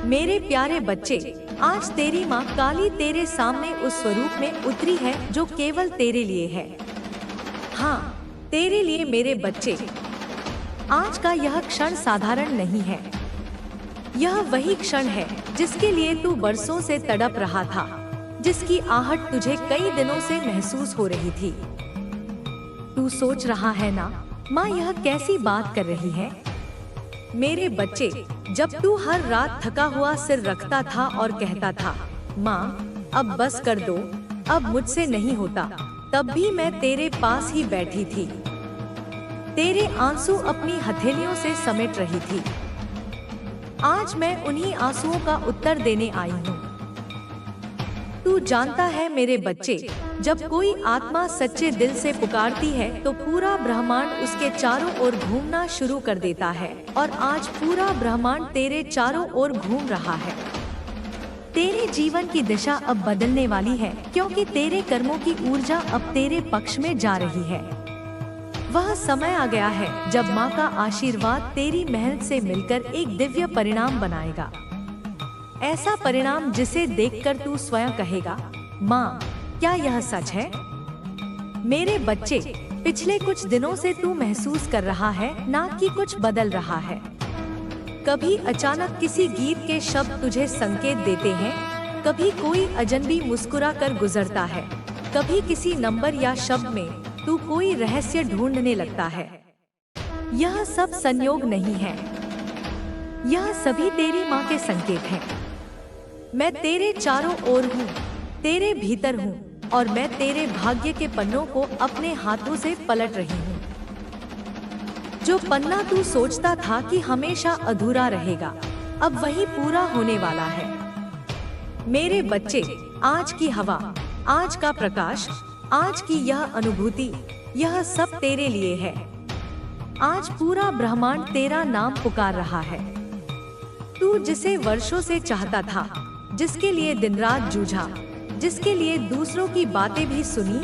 मेरे प्यारे बच्चे, आज तेरी माँ काली तेरे सामने उस स्वरूप में उतरी है जो केवल तेरे लिए है। हाँ, तेरे लिए मेरे बच्चे। आज का यह क्षण साधारण नहीं है। यह वही क्षण है जिसके लिए तू बरसों से तड़प रहा था, जिसकी आहट तुझे कई दिनों से महसूस हो रही थी। तू सोच रहा है ना, माँ यह कैसी बात कर रही है। मेरे बच्चे, जब तू हर रात थका हुआ सिर रखता था और कहता था, माँ अब बस कर दो, अब मुझसे नहीं होता, तब भी मैं तेरे पास ही बैठी थी। तेरे आंसू अपनी हथेलियों से समेट रही थी। आज मैं उन्हीं आंसुओं का उत्तर देने आई हूँ। तू जानता है मेरे बच्चे, जब कोई आत्मा सच्चे दिल से पुकारती है तो पूरा ब्रह्मांड उसके चारों ओर घूमना शुरू कर देता है, और आज पूरा ब्रह्मांड तेरे चारों ओर घूम रहा है। तेरे जीवन की दिशा अब बदलने वाली है, क्योंकि तेरे कर्मों की ऊर्जा अब तेरे पक्ष में जा रही है। वह समय आ गया है जब माँ का आशीर्वाद तेरी मेहनत से मिलकर एक दिव्य परिणाम बनाएगा। ऐसा परिणाम जिसे देखकर तू स्वयं कहेगा, माँ क्या यह सच है। मेरे बच्चे, पिछले कुछ दिनों से तू महसूस कर रहा है ना कि कुछ बदल रहा है। कभी अचानक किसी गीत के शब्द तुझे संकेत देते हैं, कभी कोई अजनबी मुस्कुरा कर गुजरता है, कभी किसी नंबर या शब्द में तू कोई रहस्य ढूंढने लगता है। यह सब संयोग नहीं है, यह सभी तेरी माँ के संकेत हैं। मैं तेरे चारों ओर हूँ, तेरे भीतर हूँ, और मैं तेरे भाग्य के पन्नों को अपने हाथों से पलट रही हूँ। जो पन्ना तू सोचता था कि हमेशा अधूरा रहेगा, अब वही पूरा होने वाला है। मेरे बच्चे, आज की हवा, आज का प्रकाश, आज की यह अनुभूति, यह सब तेरे लिए है। आज पूरा ब्रह्मांड तेरा नाम पुकार रहा है। तू जिसे वर्षों से चाहता था, जिसके लिए दिन रात जूझा, जिसके लिए दूसरों की बातें भी सुनी,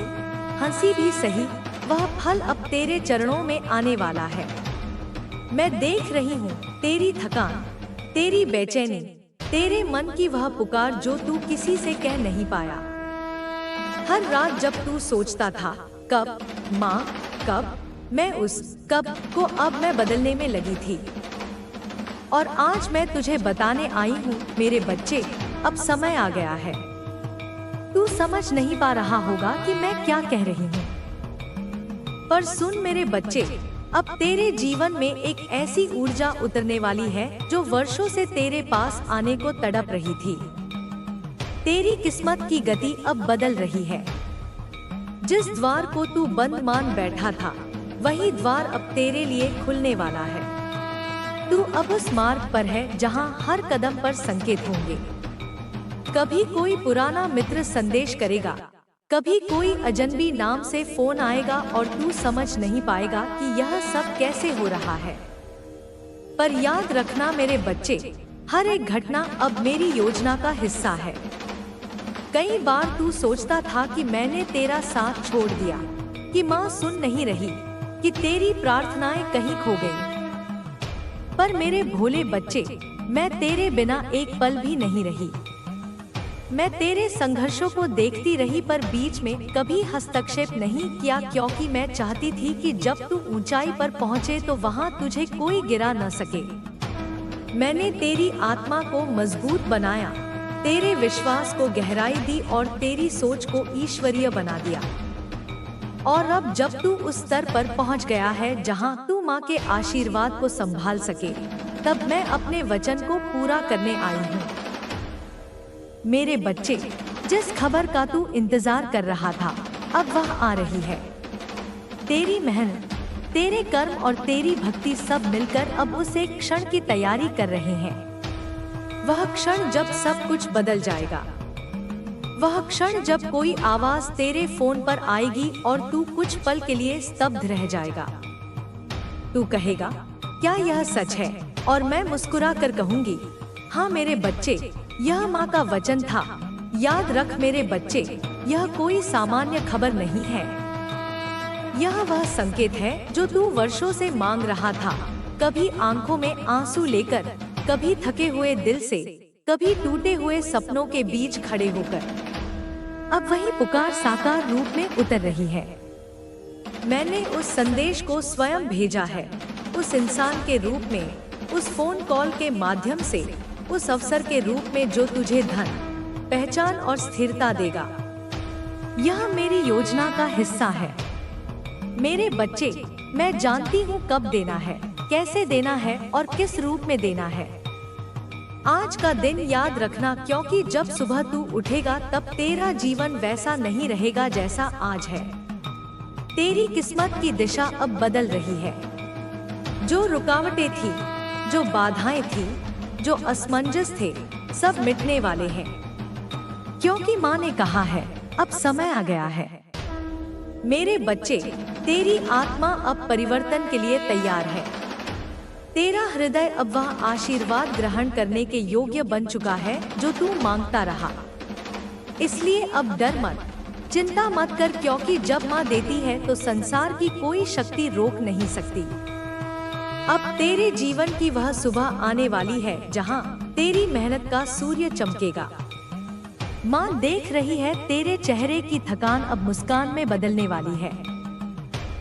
हंसी भी सही, वह फल अब तेरे चरणों में आने वाला है। मैं देख रही हूँ तेरी थकान, तेरी बेचैनी, तेरे मन की वह पुकार जो तू किसी से कह नहीं पाया। हर रात जब तू सोचता था, कब माँ, कब मैं उस कब को अब मैं बदलने में लगी थी। और आज मैं तुझे बताने आई हूँ मेरे बच्चे, अब समय आ गया है। तू समझ नहीं पा रहा होगा कि मैं क्या कह रही हूँ, पर सुन मेरे बच्चे, अब तेरे जीवन में एक ऐसी ऊर्जा उतरने वाली है जो वर्षों से तेरे पास आने को तड़प रही थी। तेरी किस्मत की गति अब बदल रही है। जिस द्वार को तू बंद मान बैठा था, वही द्वार अब तेरे लिए खुलने वाला है। तू अब उस मार्ग पर है जहाँ हर कदम पर संकेत होंगे। कभी कोई पुराना मित्र संदेश करेगा, कभी कोई अजनबी नाम से फोन आएगा, और तू समझ नहीं पाएगा कि यह सब कैसे हो रहा है। पर याद रखना मेरे बच्चे, हर एक घटना अब मेरी योजना का हिस्सा है। कई बार तू सोचता था कि मैंने तेरा साथ छोड़ दिया, कि माँ सुन नहीं रही, कि तेरी प्रार्थनाएं कहीं खो गई। पर मेरे भोले बच्चे, मैं तेरे बिना एक पल भी नहीं रही। मैं तेरे संघर्षों को देखती रही, पर बीच में कभी हस्तक्षेप नहीं किया, क्योंकि मैं चाहती थी कि जब तू ऊंचाई पर पहुंचे तो वहां तुझे कोई गिरा न सके। मैंने तेरी आत्मा को मजबूत बनाया, तेरे विश्वास को गहराई दी और तेरी सोच को ईश्वरीय बना दिया। और अब जब तू उस स्तर पर पहुंच गया है जहां तू माँ के आशीर्वाद को संभाल सके, तब मैं अपने वचन को पूरा करने आई हूँ। मेरे बच्चे, जिस खबर का तू इंतजार कर रहा था, अब वह आ रही है। तेरी मेहनत, तेरे कर्म और तेरी भक्ति सब मिलकर अब उस एक क्षण की तैयारी कर रहे हैं। वह क्षण जब सब कुछ बदल जाएगा। वह क्षण जब कोई आवाज तेरे फोन पर आएगी और तू कुछ पल के लिए स्तब्ध रह जाएगा। तू कहेगा, क्या यह सच है? और मैं मुस्कुरा कर कहूंगी, हाँ मेरे बच्चे, यह माँ का वचन था। याद रख मेरे बच्चे, यह कोई सामान्य खबर नहीं है। यह वह संकेत है जो तू वर्षों से मांग रहा था, कभी आंखों में आंसू लेकर, कभी थके हुए दिल से, कभी टूटे हुए सपनों के बीच खड़े होकर अब वही पुकार साकार रूप में उतर रही है। मैंने उस संदेश को स्वयं भेजा है, उस इंसान के रूप में, उस फोन कॉल के माध्यम से, उस अवसर के रूप में जो तुझे धन, पहचान और स्थिरता देगा। यह मेरी योजना का हिस्सा है। मेरे बच्चे, मैं जानती हूँ कब देना है, कैसे देना है और किस रूप में देना है। आज का दिन याद रखना, क्योंकि जब सुबह तू उठेगा तब तेरा जीवन वैसा नहीं रहेगा जैसा आज है। तेरी किस्मत की दिशा अब बदल रही है। जो रुकावटें थी, जो बाधाएं थी, जो असमंजस थे, सब मिटने वाले हैं, क्योंकि माँ ने कहा है अब समय आ गया है। मेरे बच्चे, तेरी आत्मा अब परिवर्तन के लिए तैयार है। तेरा हृदय अब वह आशीर्वाद ग्रहण करने के योग्य बन चुका है जो तू मांगता रहा। इसलिए अब डर मत, चिंता मत कर, क्योंकि जब माँ देती है तो संसार की कोई शक्ति रोक नहीं सकती। अब तेरे जीवन की वह सुबह आने वाली है जहाँ तेरी मेहनत का सूर्य चमकेगा। माँ देख रही है तेरे चेहरे की थकान अब मुस्कान में बदलने वाली है।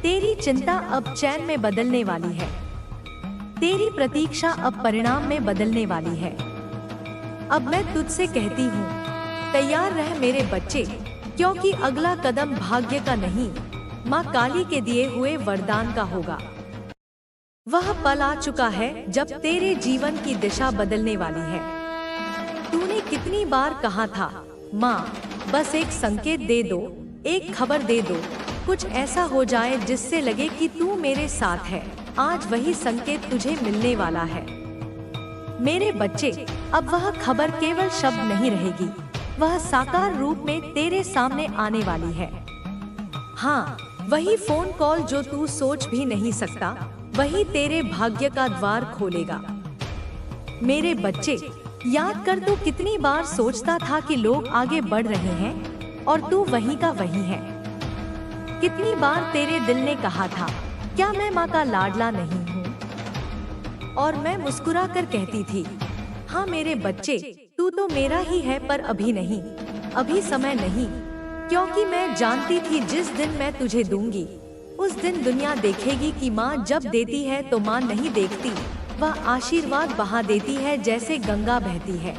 तेरी चिंता अब चैन में बदलने वाली है। तेरी प्रतीक्षा अब परिणाम में बदलने वाली है। अब मैं तुझसे कहती हूँ, तैयार रह मेरे बच्चे, क्योंकि अगला कदम भाग्य का नहीं, माँ काली के दिए हुए वरदान का होगा। वह पल आ चुका है जब तेरे जीवन की दिशा बदलने वाली है। तूने कितनी बार कहा था, माँ बस एक संकेत दे दो, एक खबर दे दो, कुछ ऐसा हो जाए जिससे लगे कि तू मेरे साथ है। आज वही संकेत तुझे मिलने वाला है। मेरे बच्चे, अब वह खबर केवल शब्द नहीं रहेगी, वह साकार रूप में तेरे सामने आने वाली है। हाँ, वही फोन कॉल जो तू सोच भी नहीं सकता, वही तेरे भाग्य का द्वार खोलेगा। मेरे बच्चे, याद कर, तू कितनी बार सोचता था कि लोग आगे बढ़ रहे हैं और तू वहीं का वहीं है। कितनी बार तेरे दिल ने कहा था, क्या मैं माँ का लाडला नहीं हूँ? और मैं मुस्कुरा कर कहती थी, हाँ मेरे बच्चे, तू तो मेरा ही है, पर अभी नहीं, अभी समय नहीं, क्योंकि मैं जानती थी जिस दिन मैं तुझे दूंगी, उस दिन दुनिया देखेगी कि माँ जब देती है तो माँ नहीं देखती, वह आशीर्वाद बहा देती है जैसे गंगा बहती है।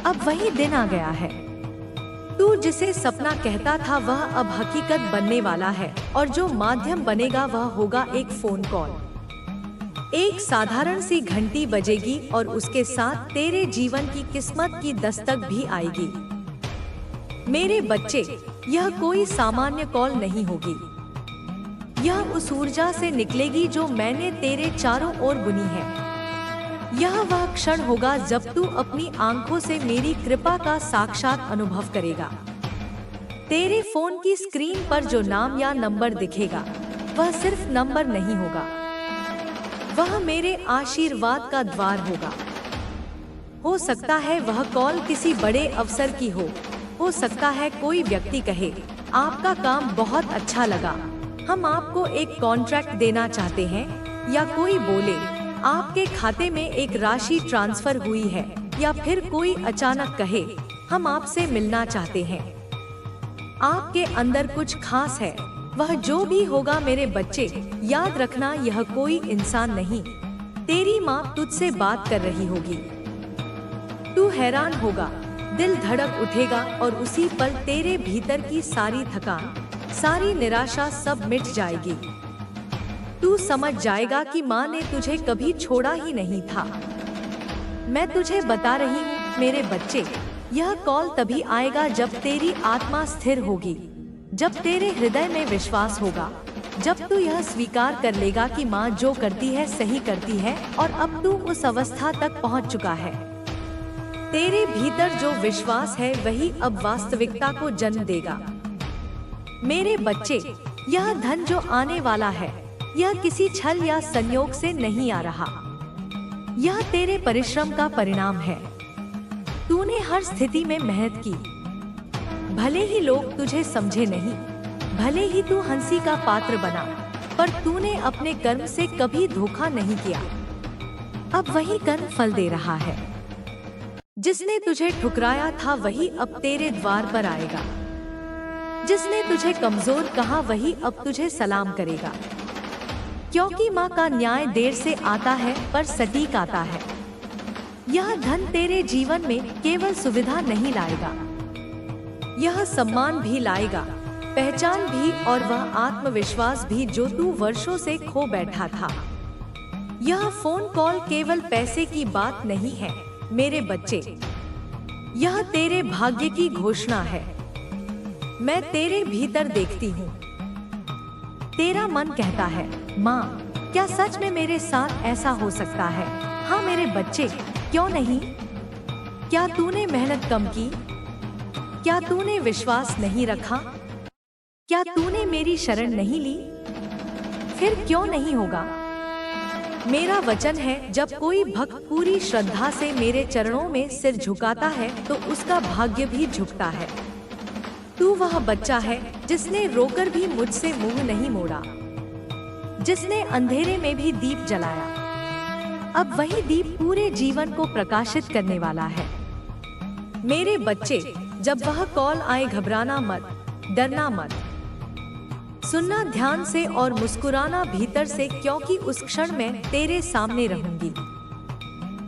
अब वही दिन आ गया है। तू जिसे सपना कहता था वह अब हकीकत बनने वाला है, और जो माध्यम बनेगा वह होगा एक फोन कॉल। एक साधारण सी घंटी बजेगी और उसके साथ तेरे जीवन की किस्मत की दस्तक भी आएगी। मेरे बच्चे, यह कोई सामान्य कॉल नहीं होगी। यह उस ऊर्जा से निकलेगी जो मैंने तेरे चारों ओर बुनी है। यह वह क्षण होगा जब तू अपनी आंखों से मेरी कृपा का साक्षात अनुभव करेगा। तेरे फोन की स्क्रीन पर जो नाम या नंबर दिखेगा, वह सिर्फ नंबर नहीं होगा, वह मेरे आशीर्वाद का द्वार होगा। हो सकता है वह कॉल किसी बड़े अवसर की हो सकता है कोई व्यक्ति कहे, आपका काम बहुत अच्छा लगा, हम आपको एक कॉन्ट्रैक्ट देना चाहते हैं, या कोई बोले आपके खाते में एक राशि ट्रांसफर हुई है, या फिर कोई अचानक कहे हम आपसे मिलना चाहते हैं। आपके अंदर कुछ खास है। वह जो भी होगा मेरे बच्चे, याद रखना यह कोई इंसान नहीं, तेरी माँ तुझसे बात कर रही होगी। तू हैरान होगा, दिल धड़क उठेगा और उसी पल तेरे भीतर की सारी थकान, सारी निराशा सब मिट जाएगी। तू समझ जाएगा कि माँ ने तुझे कभी छोड़ा ही नहीं था। मैं तुझे बता रही हूँ मेरे बच्चे, यह कॉल तभी आएगा जब तेरी आत्मा स्थिर होगी, जब तेरे हृदय में विश्वास होगा, जब तू यह स्वीकार कर लेगा कि माँ जो करती है सही करती है, और अब तू उस अवस्था तक पहुँच चुका है। तेरे भीतर जो विश्वास है वही अब वास्तविकता को जन्म देगा। मेरे बच्चे, यह धन जो आने वाला है, यह किसी छल या संयोग से नहीं आ रहा, यह तेरे परिश्रम का परिणाम है। तूने हर स्थिति में मेहनत की, भले ही लोग तुझे समझे नहीं, भले ही तू हंसी का पात्र बना, पर तूने अपने कर्म से कभी धोखा नहीं किया। अब वही कर्म फल दे रहा है। जिसने तुझे ठुकराया था वही अब तेरे द्वार पर आएगा। जिसने तुझे कमजोर कहा वही अब तुझे सलाम करेगा। क्योंकि माँ का न्याय देर से आता है पर सटीक आता है। यह धन तेरे जीवन में केवल सुविधा नहीं लाएगा, यह सम्मान भी लाएगा, पहचान भी और वह आत्मविश्वास भी जो तू वर्षों से खो बैठा था। यह फोन कॉल केवल पैसे की बात नहीं है मेरे बच्चे, यह तेरे भाग्य की घोषणा है। मैं तेरे भीतर देखती हूँ। तेरा मन कहता है, माँ क्या सच में मेरे साथ ऐसा हो सकता है? हाँ मेरे बच्चे, क्यों नहीं? क्या तूने मेहनत कम की? क्या तूने विश्वास नहीं रखा? क्या तूने मेरी शरण नहीं ली? फिर क्यों नहीं होगा? मेरा वचन है, जब कोई भक्त पूरी श्रद्धा से मेरे चरणों में सिर झुकाता है तो उसका भाग्य भी झुकता है। तू वह बच्चा है जिसने रोकर भी मुझसे मुंह नहीं मोड़ा, जिसने अंधेरे में भी दीप जलाया। अब वही दीप पूरे जीवन को प्रकाशित करने वाला है। मेरे बच्चे, जब वह कॉल आए घबराना मत, डरना मत। सुनना ध्यान से और मुस्कुराना भीतर से, क्योंकि उस क्षण में तेरे सामने रहूंगी।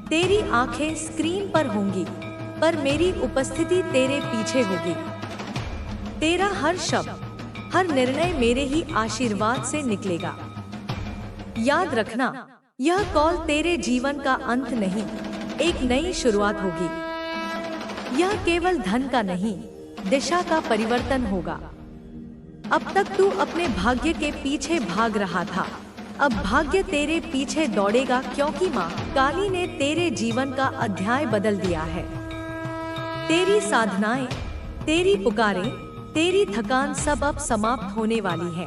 तेरी आंखें स्क्रीन पर होंगी पर मेरी उपस्थिति तेरे पीछे होगी। तेरा हर शब्द, हर निर्णय मेरे ही आशीर्वाद से निकलेगा। याद रखना, यह कॉल तेरे जीवन का अंत नहीं, एक नई शुरुआत होगी। यह केवल धन का नहीं, दिशा का परिवर्तन होगा। अब तक तू अपने भाग्य के पीछे भाग रहा था, अब भाग्य तेरे पीछे दौड़ेगा, क्योंकि माँ काली ने तेरे जीवन का अध्याय बदल दिया है। तेरी साधनाएं, तेरी पुकारें, तेरी थकान सब अब समाप्त होने वाली है।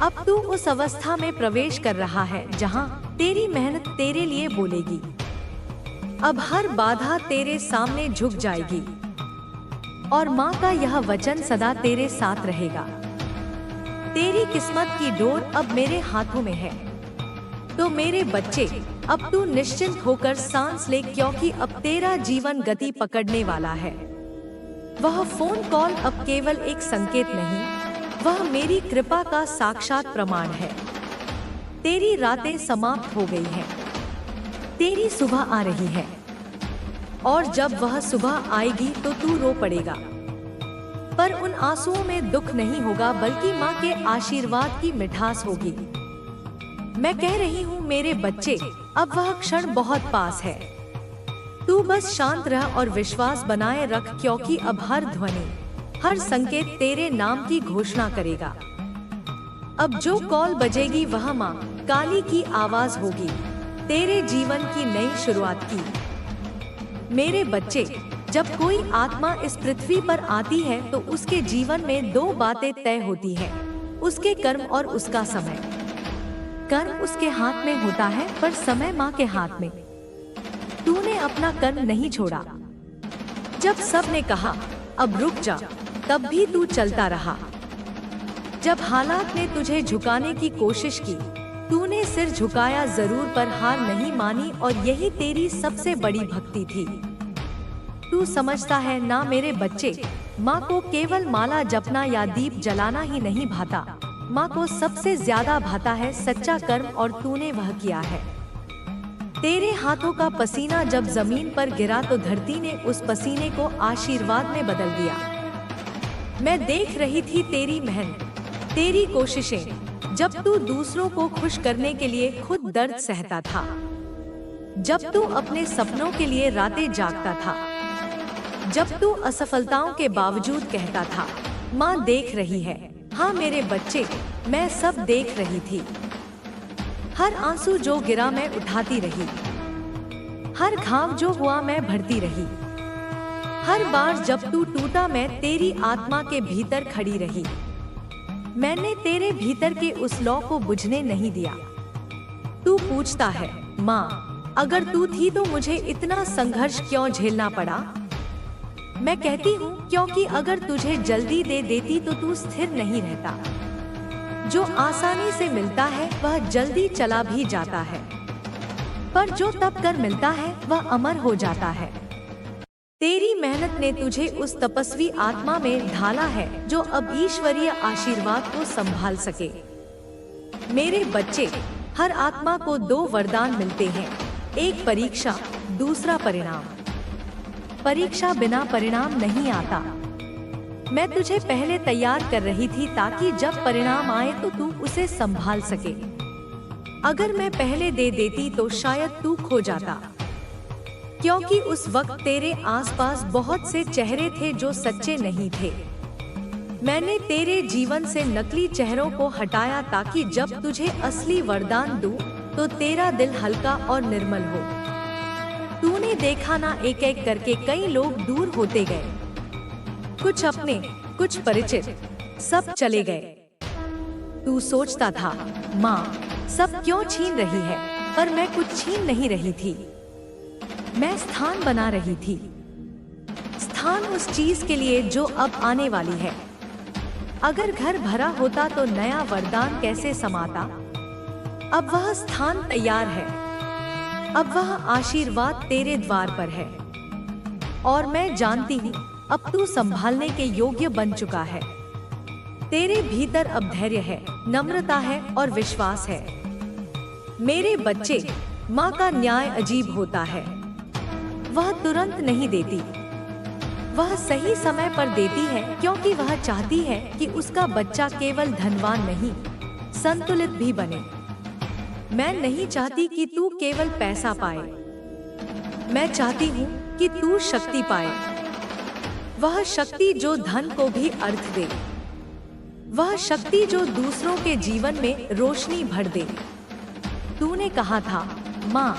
अब तू उस अवस्था में प्रवेश कर रहा है जहाँ तेरी मेहनत तेरे लिए बोलेगी। अब हर बाधा तेरे सामने झुक जाएगी और माँ का यह वचन सदा तेरे साथ रहेगा। तेरी किस्मत की डोर अब मेरे हाथों में है। तो मेरे बच्चे, अब तू निश्चिंत होकर सांस ले, क्योंकि अब तेरा जीवन गति पकड़ने वाला है। वह फोन कॉल अब केवल एक संकेत नहीं, वह मेरी कृपा का साक्षात प्रमाण है। तेरी रातें समाप्त हो गई हैं, तेरी सुबह आ रही है, और जब वह सुबह आएगी तो तू रो पड़ेगा, पर उन आंसुओं में दुख नहीं होगा, बल्कि माँ के आशीर्वाद की मिठास होगी। मैं कह रही हूँ मेरे बच्चे, अब वह क्षण बहुत पास है। तू बस शांत रह और विश्वास बनाए रख, क्योंकि अब हर ध्वनि, हर संकेत तेरे नाम की घोषणा करेगा। अब जो कॉल बजेगी वह माँ काली की आवाज होगी, तेरे जीवन की नई शुरुआत की। मेरे बच्चे, जब कोई आत्मा इस पृथ्वी पर आती है तो उसके जीवन में दो बातें तय होती हैं, उसके कर्म और उसका समय। कर्म उसके हाथ में होता है पर समय माँ के हाथ में। तूने अपना कर्म नहीं छोड़ा। जब सब ने कहा अब रुक जा, तब भी तू चलता रहा। जब हालात ने तुझे झुकाने की कोशिश की, तूने सिर झुकाया जरूर पर हार नहीं मानी, और यही तेरी सबसे बड़ी भक्ति थी। तू समझता है ना मेरे बच्चे, माँ को केवल माला जपना या दीप जलाना ही नहीं भाता, माँ को सबसे ज्यादा भाता है सच्चा कर्म, और तूने वह किया है। तेरे हाथों का पसीना जब जमीन पर गिरा तो धरती ने उस पसीने को आशीर्वाद में बदल दिया। मैं देख रही थी तेरी मेहनत, तेरी कोशिशें, जब तू दूसरों को खुश करने के लिए खुद दर्द सहता था, जब तू अपने सपनों के लिए रातें जागता था, जब तू असफलताओं के बावजूद कहता था माँ देख रही है। हाँ मेरे बच्चे, मैं सब देख रही थी। हर आंसू जो गिरा मैं उठाती रही, हर घाव जो हुआ मैं भरती रही, हर बार जब तू टूटा मैं तेरी आत्मा के भीतर खड़ी रही। मैंने तेरे भीतर के उस लौ को बुझने नहीं दिया। तू पूछता है माँ, अगर तू थी तो मुझे इतना संघर्ष क्यों झेलना पड़ा? मैं कहती हूँ क्योंकि अगर तुझे जल्दी दे देती तो तू स्थिर नहीं रहता। जो आसानी से मिलता है वह जल्दी चला भी जाता है, पर जो तब कर मिलता है वह अमर हो जाता है। तेरी मेहनत ने तुझे उस तपस्वी आत्मा में ढाला है जो अब ईश्वरीय आशीर्वाद को संभाल सके। मेरे बच्चे, हर आत्मा को 2 वरदान मिलते हैं, एक परीक्षा, दूसरा परिणाम। परीक्षा बिना परिणाम नहीं आता। मैं तुझे पहले तैयार कर रही थी ताकि जब परिणाम आए तो तू उसे संभाल सके। अगर मैं पहले दे देती तो शायद तू खो जाता, क्योंकि उस वक्त तेरे आसपास बहुत से चेहरे थे जो सच्चे नहीं थे। मैंने तेरे जीवन से नकली चेहरों को हटाया ताकि जब तुझे असली वरदान दूं तो तेरा दिल हल्का और निर्मल हो। तूने देखा ना, एक एक करके कई लोग दूर होते गए, कुछ अपने, कुछ परिचित, सब चले गए। तू सोचता था, माँ सब क्यों छीन रही है, पर मैं कुछ छीन नहीं रही थी, मैं स्थान बना रही थी। स्थान उस चीज के लिए जो अब आने वाली है। अगर घर भरा होता तो नया वरदान कैसे समाता। अब वह स्थान तैयार है, अब वह आशीर्वाद तेरे द्वार पर है। और मैं जानती हूँ अब तू संभालने के योग्य बन चुका है। तेरे भीतर अब धैर्य है, नम्रता है और विश्वास है। मेरे बच्चे, माँ का न्याय अजीब होता है। वह तुरंत नहीं देती, वह सही समय पर देती है, क्योंकि वह चाहती है कि उसका बच्चा केवल धनवान नहीं, संतुलित भी बने। मैं नहीं चाहती कि तू केवल पैसा पाए, मैं चाहती हूँ कि तू शक्ति पाए। वह शक्ति जो धन को भी अर्थ दे, वह शक्ति जो दूसरों के जीवन में रोशनी भर दे। तूने कहा था, माँ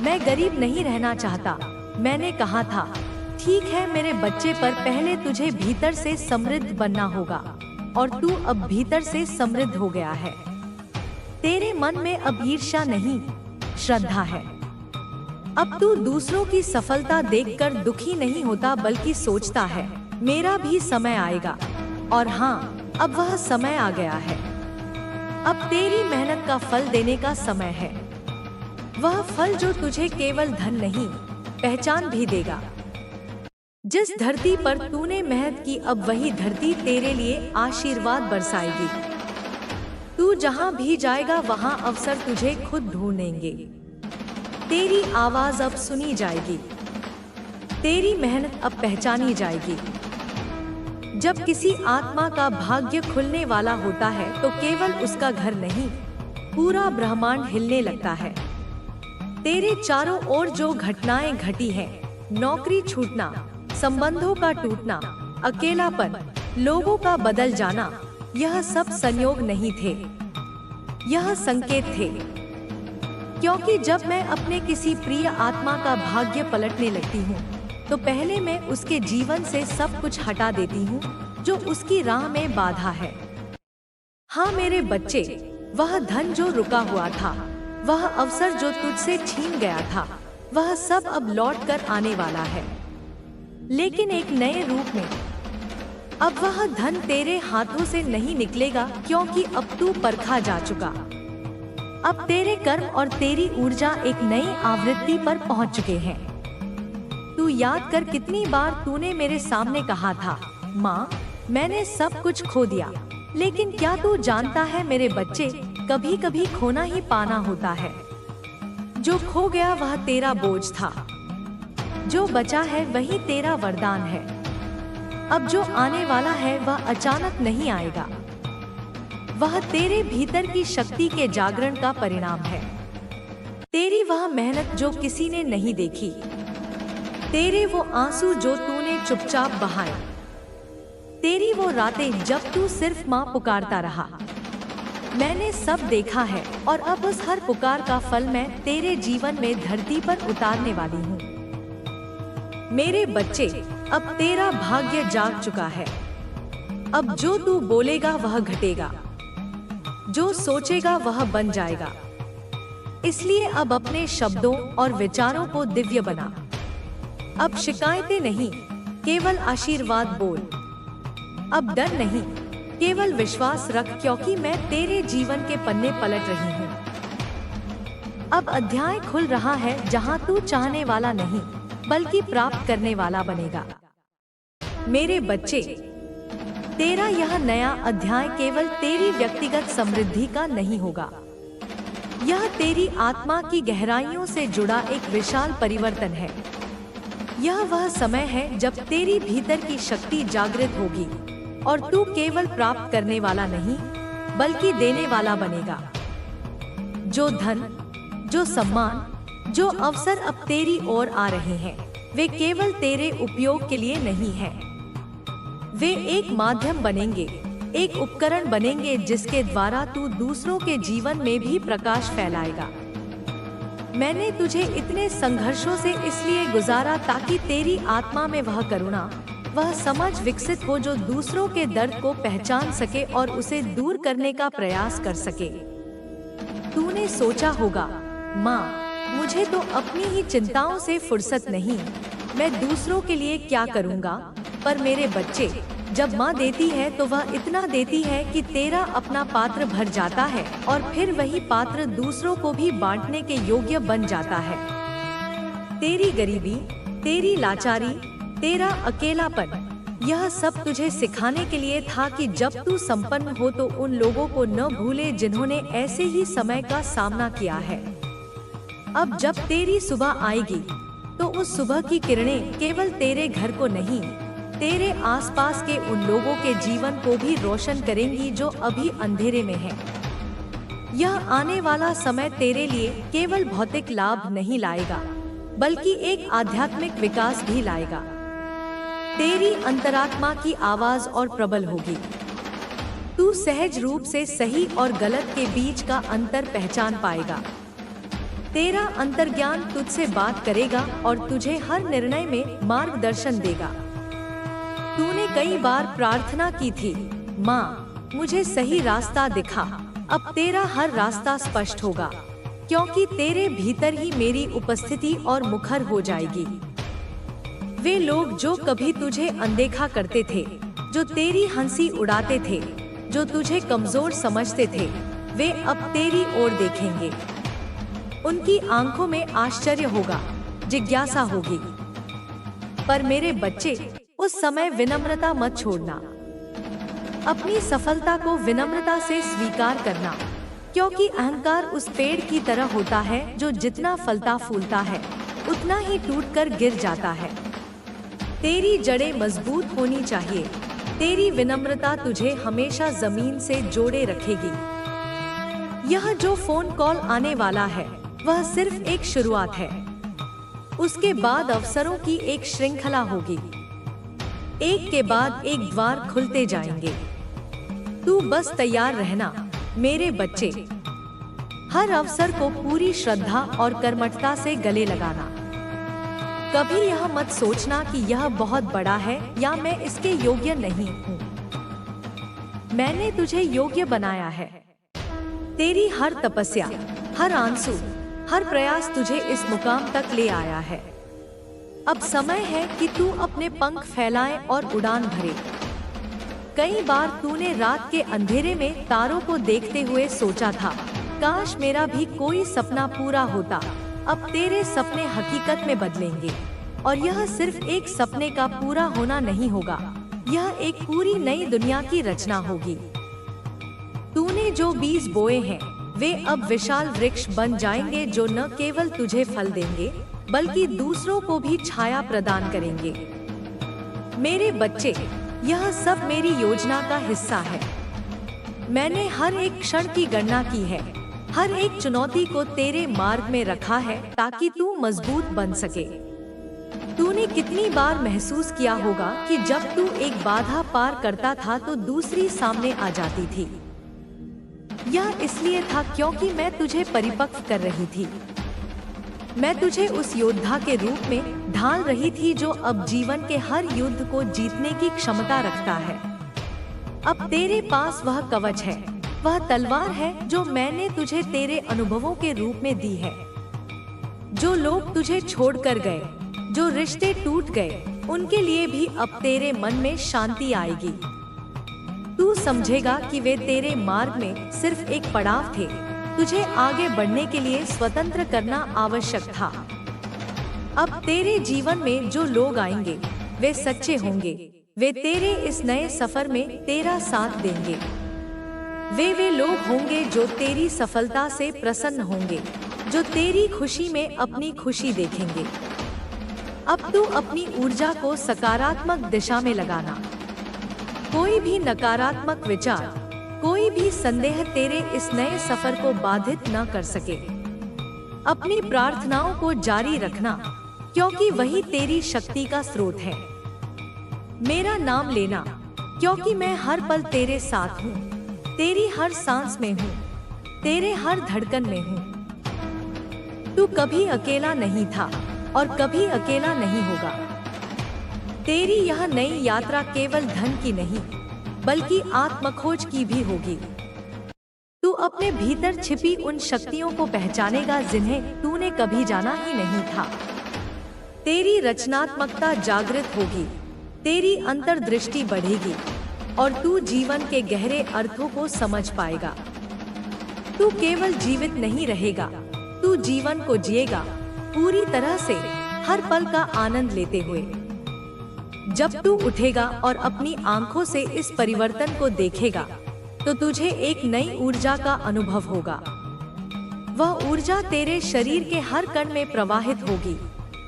मैं गरीब नहीं रहना चाहता। मैंने कहा था, ठीक है मेरे बच्चे, पर पहले तुझे भीतर से समृद्ध बनना होगा, और तू अब भीतर से समृद्ध हो गया है। तेरे मन में अब ईर्ष्या नहीं, श्रद्धा है। अब तू दूसरों की सफलता देखकर दुखी नहीं होता, बल्कि सोचता है, मेरा भी समय आएगा। और हाँ, अब वह समय आ गया है। अब तेरी मेहनत का फल देने का समय है। वह फल जो तुझे केवल धन नहीं, पहचान भी देगा। जिस धरती पर तूने मेहनत की, अब वही धरती तेरे लिए आशीर्वाद बरसाएगी। तू जहाँ भी जाएगा वहाँ अवसर तुझे खुद ढूंढेंगे। तेरी आवाज अब सुनी जाएगी, तेरी मेहनत अब पहचानी जाएगी। जब किसी आत्मा का भाग्य खुलने वाला होता है तो केवल उसका घर नहीं, पूरा ब्रह्मांड हिलने लगता है। तेरे चारों ओर जो घटनाएं घटी हैं, नौकरी छूटना, संबंधों का टूटना, अकेलापन, लोगों का बदल जाना, यह सब संयोग नहीं थे, यह संकेत थे। क्योंकि जब मैं अपने किसी प्रिय आत्मा का भाग्य पलटने लगती हूँ तो पहले मैं उसके जीवन से सब कुछ हटा देती हूँ जो उसकी राह में बाधा है। हाँ मेरे बच्चे, वह धन जो रुका हुआ था, वह अवसर जो तुझसे छीन गया था, वह सब अब लौट कर आने वाला है, लेकिन एक नए रूप में। अब वह धन तेरे हाथों से नहीं निकलेगा, क्योंकि अब तू परखा जा चुका। अब तेरे कर्म और तेरी ऊर्जा एक नई आवृत्ति पर पहुंच चुके हैं। तू याद कर, कितनी बार तूने मेरे सामने कहा था, माँ मैंने सब कुछ खो दिया। लेकिन क्या तू जानता है मेरे बच्चे, कभी कभी खोना ही पाना होता है। जो खो गया वह तेरा बोझ था, जो बचा है वही तेरा वरदान है। अब जो आने वाला है वह अचानक नहीं आएगा, वह तेरे भीतर की शक्ति के जागरण का परिणाम है। तेरी वह मेहनत जो किसी ने नहीं देखी, तेरे वो आंसू जो तूने चुपचाप बहाए, तेरी वो रातें जब तू सिर्फ माँ पुकारता रहा, मैंने सब देखा है। और अब उस हर पुकार का फल मैं तेरे जीवन में धरती पर उतारने वाली हूँ। मेरे बच्चे, अब तेरा भाग्य जाग चुका है। अब जो तू बोलेगा वह घटेगा, जो सोचेगा वह बन जाएगा। इसलिए अब अपने शब्दों और विचारों को दिव्य बना। अब शिकायतें नहीं, केवल आशीर्वाद बोल। अब डर नहीं, केवल विश्वास रख, क्योंकि मैं तेरे जीवन के पन्ने पलट रही हूँ। अब अध्याय खुल रहा है जहाँ तू चाहने वाला नहीं, बल्कि प्राप्त करने वाला बनेगा। मेरे बच्चे, तेरा यह नया अध्याय केवल तेरी व्यक्तिगत समृद्धि का नहीं होगा। यह तेरी आत्मा की गहराइयों से जुड़ा एक विशाल परिवर्तन है। यह वह समय है जब तेरी भीतर की शक्ति जागृत होगी और तू केवल प्राप्त करने वाला नहीं, बल्कि देने वाला बनेगा। जो धन, जो सम्मान, जो अवसर अब तेरी ओर आ रहे हैं, वे केवल तेरे उपयोग के लिए नहीं हैं। वे एक माध्यम बनेंगे, एक उपकरण बनेंगे जिसके द्वारा तू दूसरों के जीवन में भी प्रकाश फैलाएगा। मैंने तुझे इतने संघर्षों से इसलिए गुजारा ताकि तेरी आत्मा में वह करुणा, वह समझ विकसित हो जो दूसरों के दर्द को पहचान सके और उसे दूर करने का प्रयास कर सके। तूने सोचा होगा, माँ, मुझे तो अपनी ही चिंताओं से फुर्सत नहीं, मैं दूसरों के लिए क्या करूँगा। पर मेरे बच्चे, जब माँ देती है तो वह इतना देती है कि तेरा अपना पात्र भर जाता है और फिर वही पात्र दूसरों को भी बांटने के योग्य बन जाता है। तेरी गरीबी, तेरी लाचारी, तेरा अकेलापन, यह सब तुझे सिखाने के लिए था कि जब तू संपन्न हो तो उन लोगों को न भूले जिन्होंने ऐसे ही समय का सामना किया है। अब जब तेरी सुबह आएगी तो उस सुबह की किरणें केवल तेरे घर को नहीं, तेरे आसपास के उन लोगों के जीवन को भी रोशन करेंगी जो अभी अंधेरे में हैं। यह आने वाला समय तेरे लिए केवल भौतिक लाभ नहीं लाएगा, बल्कि एक आध्यात्मिक विकास भी लाएगा। तेरी अंतरात्मा की आवाज और प्रबल होगी। तू सहज रूप से सही और गलत के बीच का अंतर पहचान पाएगा। तेरा अंतर्ज्ञान तुझसे बात करेगा और तुझे हर निर्णय में मार्गदर्शन देगा। तूने कई बार प्रार्थना की थी, माँ, मुझे सही रास्ता दिखा। अब तेरा हर रास्ता स्पष्ट होगा, क्योंकि तेरे भीतर ही मेरी उपस्थिति और मुखर हो जाएगी। वे लोग जो कभी तुझे अनदेखा करते थे, जो तेरी हंसी उड़ाते थे, जो तुझे कमजोर समझते थे, वे अब तेरी ओर देखेंगे। उनकी आंखों में आश्चर्य होगा, जिज्ञासा होगी। पर मेरे बच्चे, उस समय विनम्रता मत छोड़ना। अपनी सफलता को विनम्रता से स्वीकार करना, क्योंकि अहंकार उस पेड़ की तरह होता है जो जितना फलता फूलता है उतना ही टूटकर गिर जाता है। तेरी जड़ें मजबूत होनी चाहिए। तेरी विनम्रता तुझे हमेशा जमीन से जोड़े रखेगी। यह जो फोन कॉल आने वाला है वह सिर्फ एक शुरुआत है। उसके बाद अवसरों की एक श्रृंखला होगी। एक के बाद एक द्वार खुलते जाएंगे। तू बस तैयार रहना मेरे बच्चे। हर अवसर को पूरी श्रद्धा और कर्मठता से गले लगाना। कभी यह मत सोचना कि यह बहुत बड़ा है या मैं इसके योग्य नहीं हूँ। मैंने तुझे योग्य बनाया है। तेरी हर तपस्या, हर आंसू, हर प्रयास तुझे इस मुकाम तक ले आया है। अब समय है कि तू अपने पंख फैलाए और उड़ान भरे। कई बार तूने रात के अंधेरे में तारों को देखते हुए सोचा था, काश मेरा भी कोई सपना पूरा होता। अब तेरे सपने हकीकत में बदलेंगे और यह सिर्फ एक सपने का पूरा होना नहीं होगा, यह एक पूरी नई दुनिया की रचना होगी। तूने जो बीज बोए हैं वे अब विशाल वृक्ष बन जाएंगे जो न केवल तुझे फल देंगे बल्कि दूसरों को भी छाया प्रदान करेंगे। मेरे बच्चे, यह सब मेरी योजना का हिस्सा है। मैंने हर एक क्षण की गणना की है, हर एक चुनौती को तेरे मार्ग में रखा है ताकि तू मजबूत बन सके। तूने कितनी बार महसूस किया होगा कि जब तू एक बाधा पार करता था तो दूसरी सामने आ जाती थी। यह इसलिए था क्योंकि मैं तुझे परिपक्व कर रही थी। मैं तुझे उस योद्धा के रूप में ढाल रही थी जो अब जीवन के हर युद्ध को जीतने की क्षमता रखता है। अब तेरे पास वह कवच है, वह तलवार है जो मैंने तुझे तेरे अनुभवों के रूप में दी है। जो लोग तुझे छोड़कर गए, जो रिश्ते टूट गए, उनके लिए भी अब तेरे मन में शांति आएगी। तू समझेगा कि वे तेरे मार्ग में सिर्फ एक पड़ाव थे, तुझे आगे बढ़ने के लिए स्वतंत्र करना आवश्यक था। अब तेरे जीवन में जो लोग आएंगे वे सच्चे होंगे। वे तेरे इस नए सफर में तेरा साथ देंगे। वे लोग होंगे जो तेरी सफलता से प्रसन्न होंगे, जो तेरी खुशी में अपनी खुशी देखेंगे। अब तू अपनी ऊर्जा को सकारात्मक दिशा में लगाना। कोई भी नकारात्मक विचार, कोई भी संदेह तेरे इस नए सफर को बाधित न कर सके। अपनी प्रार्थनाओं को जारी रखना, क्योंकि वही तेरी शक्ति का स्रोत है। मेरा नाम लेना, क्योंकि मैं हर पल तेरे साथ हूँ, तेरी हर सांस में हूँ, तेरे हर धड़कन में हूँ। तू कभी अकेला नहीं था और कभी अकेला नहीं होगा। तेरी यह नई यात्रा केवल धन की नहीं, बल्कि आत्मखोज की भी होगी। तू अपने भीतर छिपी उन शक्तियों को पहचानेगा जिन्हें तूने कभी जाना ही नहीं था। तेरी रचनात्मकता जागृत होगी, तेरी अंतर्दृष्टि बढ़ेगी और तू जीवन के गहरे अर्थों को समझ पाएगा। तू केवल जीवित नहीं रहेगा, तू जीवन को जिएगा पूरी तरह से, हर पल का आनंद लेते हुए। जब तू उठेगा और अपनी आंखों से इस परिवर्तन को देखेगा, तो तुझे एक नई ऊर्जा का अनुभव होगा। वह ऊर्जा तेरे शरीर के हर कण में प्रवाहित होगी,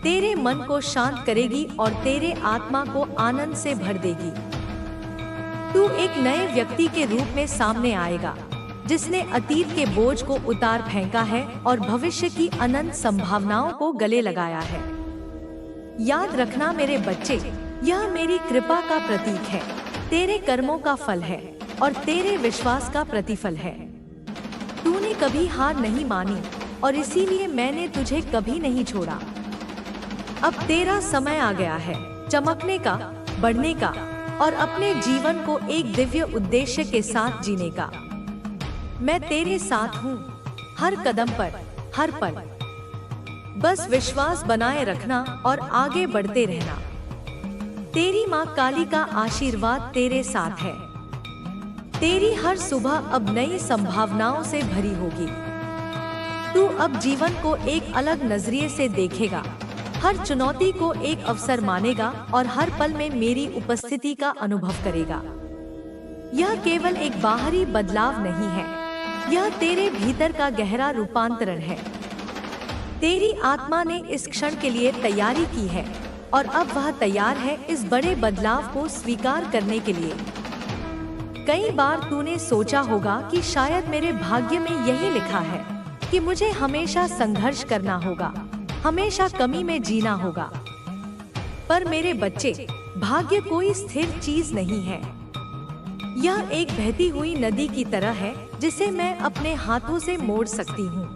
तेरे मन को शांत करेगी और तेरे आत्मा को आनंद से भर देगी। तू एक नए व्यक्ति के रूप में सामने आएगा, जिसने अतीत के बोझ को उतार फेंका है और भविष्य की अनंत संभावनाओं को गले लगाया है। याद रखना मेरे बच्चे, यह मेरी कृपा का प्रतीक है, तेरे कर्मों का फल है और तेरे विश्वास का प्रतिफल है। तूने कभी हार नहीं मानी और इसीलिए मैंने तुझे कभी नहीं छोड़ा। अब तेरा समय आ गया है चमकने का, बढ़ने का और अपने जीवन को एक दिव्य उद्देश्य के साथ जीने का। मैं तेरे साथ हूँ, हर कदम पर, हर पल। बस विश्वास बनाए रखना और आगे बढ़ते रहना। तेरी माँ काली का आशीर्वाद तेरे साथ है। तेरी हर सुबह अब नई संभावनाओं से भरी होगी। तू अब जीवन को एक अलग नजरिए से देखेगा, हर चुनौती को एक अवसर मानेगा और हर पल में मेरी उपस्थिति का अनुभव करेगा। यह केवल एक बाहरी बदलाव नहीं है, यह तेरे भीतर का गहरा रूपांतरण है। तेरी आत्मा ने इस क्षण के लिए तैयारी की है और अब वह तैयार है इस बड़े बदलाव को स्वीकार करने के लिए। कई बार तूने सोचा होगा कि शायद मेरे भाग्य में यही लिखा है कि मुझे हमेशा संघर्ष करना होगा, हमेशा कमी में जीना होगा। पर मेरे बच्चे, भाग्य कोई स्थिर चीज नहीं है। यह एक बहती हुई नदी की तरह है जिसे मैं अपने हाथों से मोड़ सकती हूँ।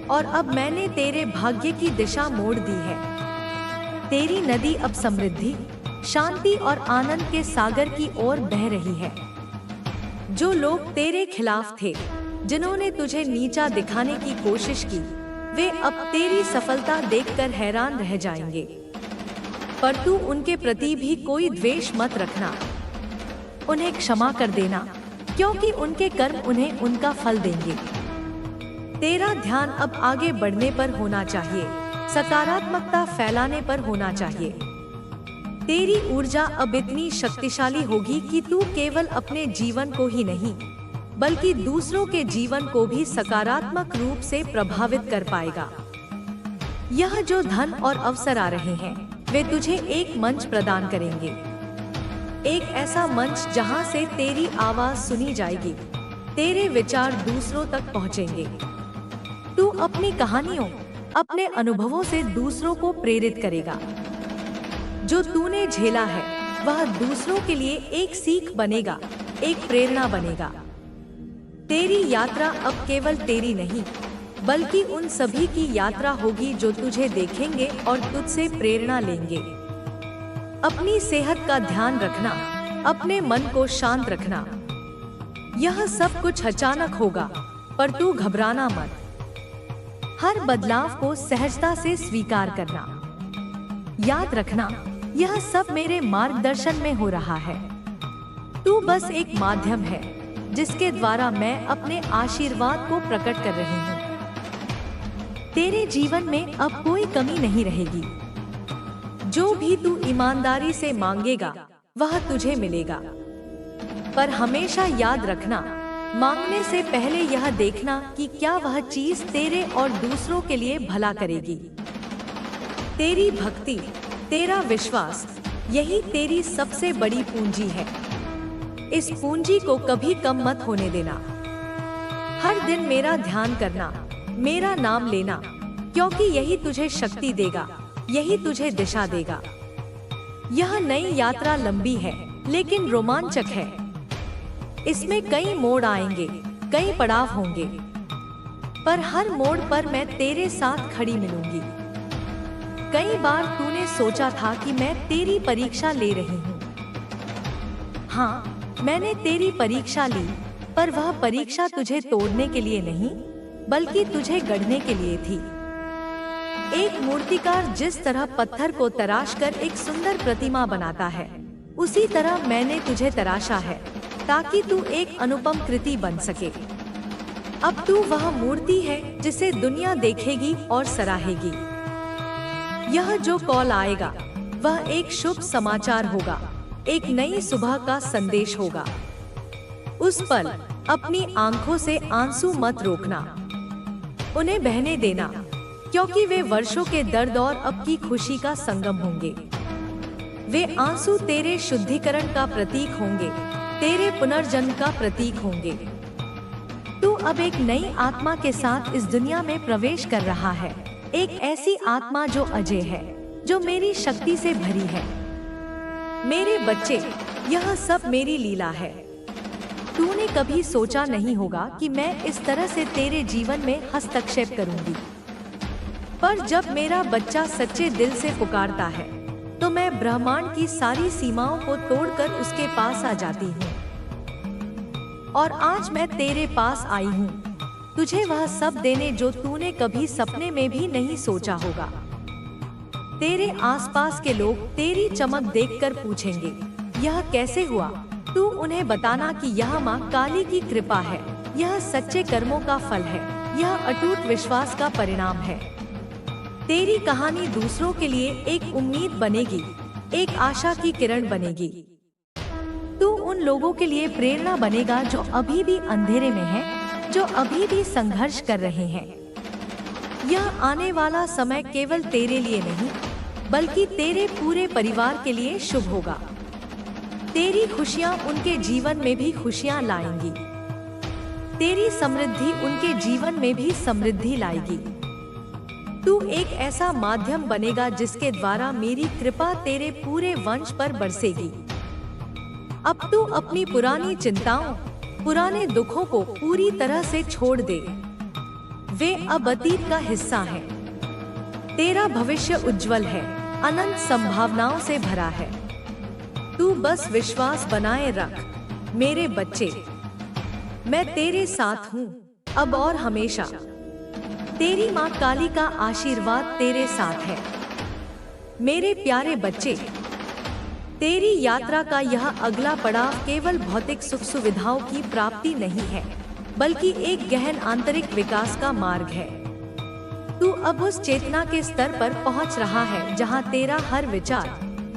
और अब मैंने तेरे भाग्य की दिशा मोड़ दी है। तेरी नदी अब समृद्धि, शांति और आनंद के सागर की ओर बह रही है। जो लोग तेरे खिलाफ थे, जिन्होंने तुझे नीचा दिखाने की कोशिश की, वे अब तेरी सफलता देखकर हैरान रह जाएंगे। पर तू उनके प्रति भी कोई द्वेष मत रखना। उन्हें क्षमा कर देना, क्योंकि उनके कर्म उन्हें उनका फल देंगे। तेरा ध्यान अब आगे बढ़ने पर होना चाहिए, सकारात्मकता फैलाने पर होना चाहिए। तेरी ऊर्जा अब इतनी शक्तिशाली होगी कि तू केवल अपने जीवन को ही नहीं, बल्कि दूसरों के जीवन को भी सकारात्मक रूप से प्रभावित कर पाएगा। यह जो धन और अवसर आ रहे हैं, वे तुझे एक मंच प्रदान करेंगे। एक ऐसा मंच जहां से तेरी आवाज सुनी जाएगी, तेरे विचार दूसरों तक पहुंचेंगे। तू अपनी कहानियों, अपने अनुभवों से दूसरों को प्रेरित करेगा। जो तूने झेला है, वह दूसरों के लिए एक सीख बनेगा, एक प्रेरणा बनेगा। तेरी यात्रा अब केवल तेरी नहीं, बल्कि उन सभी की यात्रा होगी जो तुझे देखेंगे और तुझसे प्रेरणा लेंगे। अपनी सेहत का ध्यान रखना, अपने मन को शांत रखना। यह सब कुछ अचानक होगा, पर तू घबराना मत। हर बदलाव को सहजता से स्वीकार करना। याद रखना, यह सब मेरे मार्गदर्शन में हो रहा है। तू बस एक माध्यम है, जिसके द्वारा मैं अपने आशीर्वाद को प्रकट कर रही हूँ। तेरे जीवन में अब कोई कमी नहीं रहेगी। जो भी तू ईमानदारी से मांगेगा वह तुझे मिलेगा। पर हमेशा याद रखना, मांगने से पहले यह देखना कि क्या वह चीज तेरे और दूसरों के लिए भला करेगी। तेरी भक्ति, तेरा विश्वास, यही तेरी सबसे बड़ी पूंजी है। इस पूंजी को कभी कम मत होने देना। हर दिन मेरा ध्यान करना, मेरा नाम लेना, क्योंकि यही तुझे शक्ति देगा, यही तुझे दिशा देगा। यह नई यात्रा लंबी है लेकिन रोमांचक है। इसमें कई मोड़ आएंगे, कई पड़ाव होंगे, पर हर मोड़ पर मैं तेरे साथ खड़ी मिलूंगी। कई बार तूने सोचा था कि मैं तेरी परीक्षा ले रही हूँ। हाँ, मैंने तेरी परीक्षा ली, पर वह परीक्षा तुझे तोड़ने के लिए नहीं, बल्कि तुझे गढ़ने के लिए थी। एक मूर्तिकार जिस तरह पत्थर को तराश कर एक सुंदर प्रतिमा बनाता है, उसी तरह मैंने तुझे तराशा है ताकि तू एक अनुपम कृति बन सके। अब तू वह मूर्ति है जिसे दुनिया देखेगी और सराहेगी। यह जो कॉल आएगा वह एक शुभ समाचार होगा, एक नई सुबह का संदेश होगा। उस पल अपनी आंखों से आंसू मत रोकना, उन्हें बहने देना, क्योंकि वे वर्षों के दर्द और अब की खुशी का संगम होंगे। वे आंसू तेरे शुद्धिकरण का प्रतीक होंगे, तेरे पुनर्जन्म का प्रतीक होंगे। तू अब एक नई आत्मा के साथ इस दुनिया में प्रवेश कर रहा है, एक ऐसी आत्मा जो अजय है, जो मेरी शक्ति से भरी है। मेरे बच्चे, यह सब मेरी लीला है। तूने कभी सोचा नहीं होगा कि मैं इस तरह से तेरे जीवन में हस्तक्षेप करूंगी, पर जब मेरा बच्चा सच्चे दिल से पुकारता है तो मैं ब्रह्मांड की सारी सीमाओं को तोड़कर उसके पास आ जाती हूँ। और आज मैं तेरे पास आई हूँ, तुझे वह सब देने जो तूने कभी सपने में भी नहीं सोचा होगा। तेरे आसपास के लोग तेरी चमक देखकर पूछेंगे, यह कैसे हुआ? तू उन्हें बताना कि यह माँ काली की कृपा है, यह सच्चे कर्मों का फल है, यह अटूट विश्वास का परिणाम है। तेरी कहानी दूसरों के लिए एक उम्मीद बनेगी, एक आशा की किरण बनेगी। तू उन लोगों के लिए प्रेरणा बनेगा जो अभी भी अंधेरे में हैं, जो अभी भी संघर्ष कर रहे हैं। यह आने वाला समय केवल तेरे लिए नहीं, बल्कि तेरे पूरे परिवार के लिए शुभ होगा। तेरी खुशियाँ उनके जीवन में भी खुशियाँ लाएंगी। तेरी समृद्धि उनके जीवन में भी समृद्धि लाएगी। तू एक ऐसा माध्यम बनेगा जिसके द्वारा मेरी कृपा तेरे पूरे वंश पर बरसेगी। अब तू अपनी पुरानी चिंताओं, पुराने दुखों को पूरी तरह से छोड़ दे। वे अब अतीत का हिस्सा हैं। तेरा भविष्य उज्जवल है, अनंत संभावनाओं से भरा है। तू बस विश्वास बनाए रख मेरे बच्चे। मैं तेरे साथ हूँ अब और हमेशा। तेरी माँ काली का आशीर्वाद तेरे साथ है। मेरे प्यारे बच्चे, तेरी यात्रा का यह अगला पड़ाव केवल भौतिक सुख सुविधाओं की प्राप्ति नहीं है, बल्कि एक गहन आंतरिक विकास का मार्ग है। तू अब उस चेतना के स्तर पर पहुंच रहा है जहां तेरा हर विचार,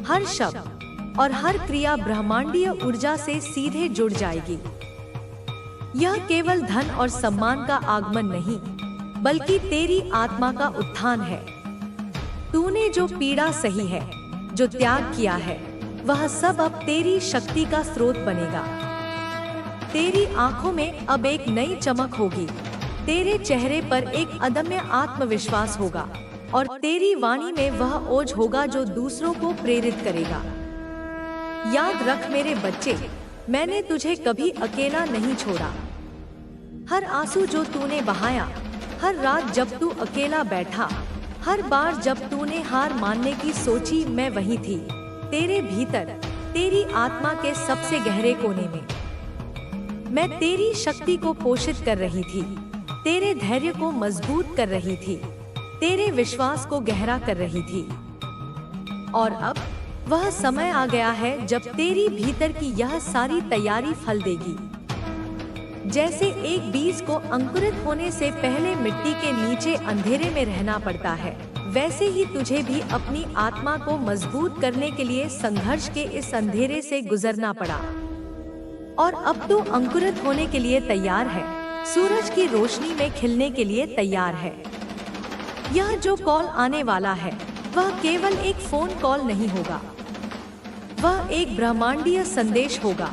हर शब्द और हर क्रिया ब्रह्मांडीय ऊर्जा से सीधे जुड़ जाएगी। यह केवल धन और सम्मान का आगमन नहीं, बल्कि तेरी आत्मा का उत्थान है। तूने जो पीड़ा सही है, जो त्याग किया है, वह सब अब तेरी शक्ति का स्रोत बनेगा। तेरी आंखों में अब एक नई चमक होगी, तेरे चेहरे पर एक अदम्य आत्मविश्वास होगा और तेरी वाणी में वह ओज होगा जो दूसरों को प्रेरित करेगा। याद रख मेरे बच्चे, मैंने तुझे कभी अकेला नहीं छोड़ा। हर आंसू जो तूने बहाया, हर रात जब तू अकेला बैठा, हर बार जब तूने हार मानने की सोची, मैं वही थी, तेरे भीतर, तेरी आत्मा के सबसे गहरे कोने में। मैं तेरी शक्ति को पोषित कर रही थी, तेरे धैर्य को मजबूत कर रही थी, तेरे विश्वास को गहरा कर रही थी। और अब वह समय आ गया है जब तेरी भीतर की यह सारी तैयारी फल देगी। जैसे एक बीज को अंकुरित होने से पहले मिट्टी के नीचे अंधेरे में रहना पड़ता है, वैसे ही तुझे भी अपनी आत्मा को मजबूत करने के लिए संघर्ष के इस अंधेरे से गुजरना पड़ा। और अब तू अंकुरित होने के लिए तैयार है, सूरज की रोशनी में खिलने के लिए तैयार है। यह जो कॉल आने वाला है वह केवल एक फोन कॉल नहीं होगा, वह एक ब्रह्मांडीय संदेश होगा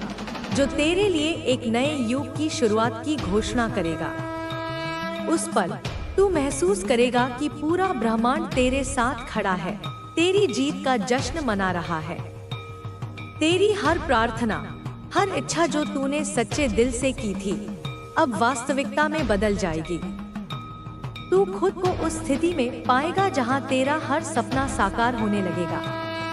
जो तेरे लिए एक नए युग की शुरुआत की घोषणा करेगा। उस पल तू महसूस करेगा कि पूरा ब्रह्मांड तेरे साथ खड़ा है, तेरी जीत का जश्न मना रहा है। तेरी हर प्रार्थना, हर इच्छा जो तूने सच्चे दिल से की थी, अब वास्तविकता में बदल जाएगी। तू खुद को उस स्थिति में पाएगा जहां तेरा हर सपना साकार होने लगेगा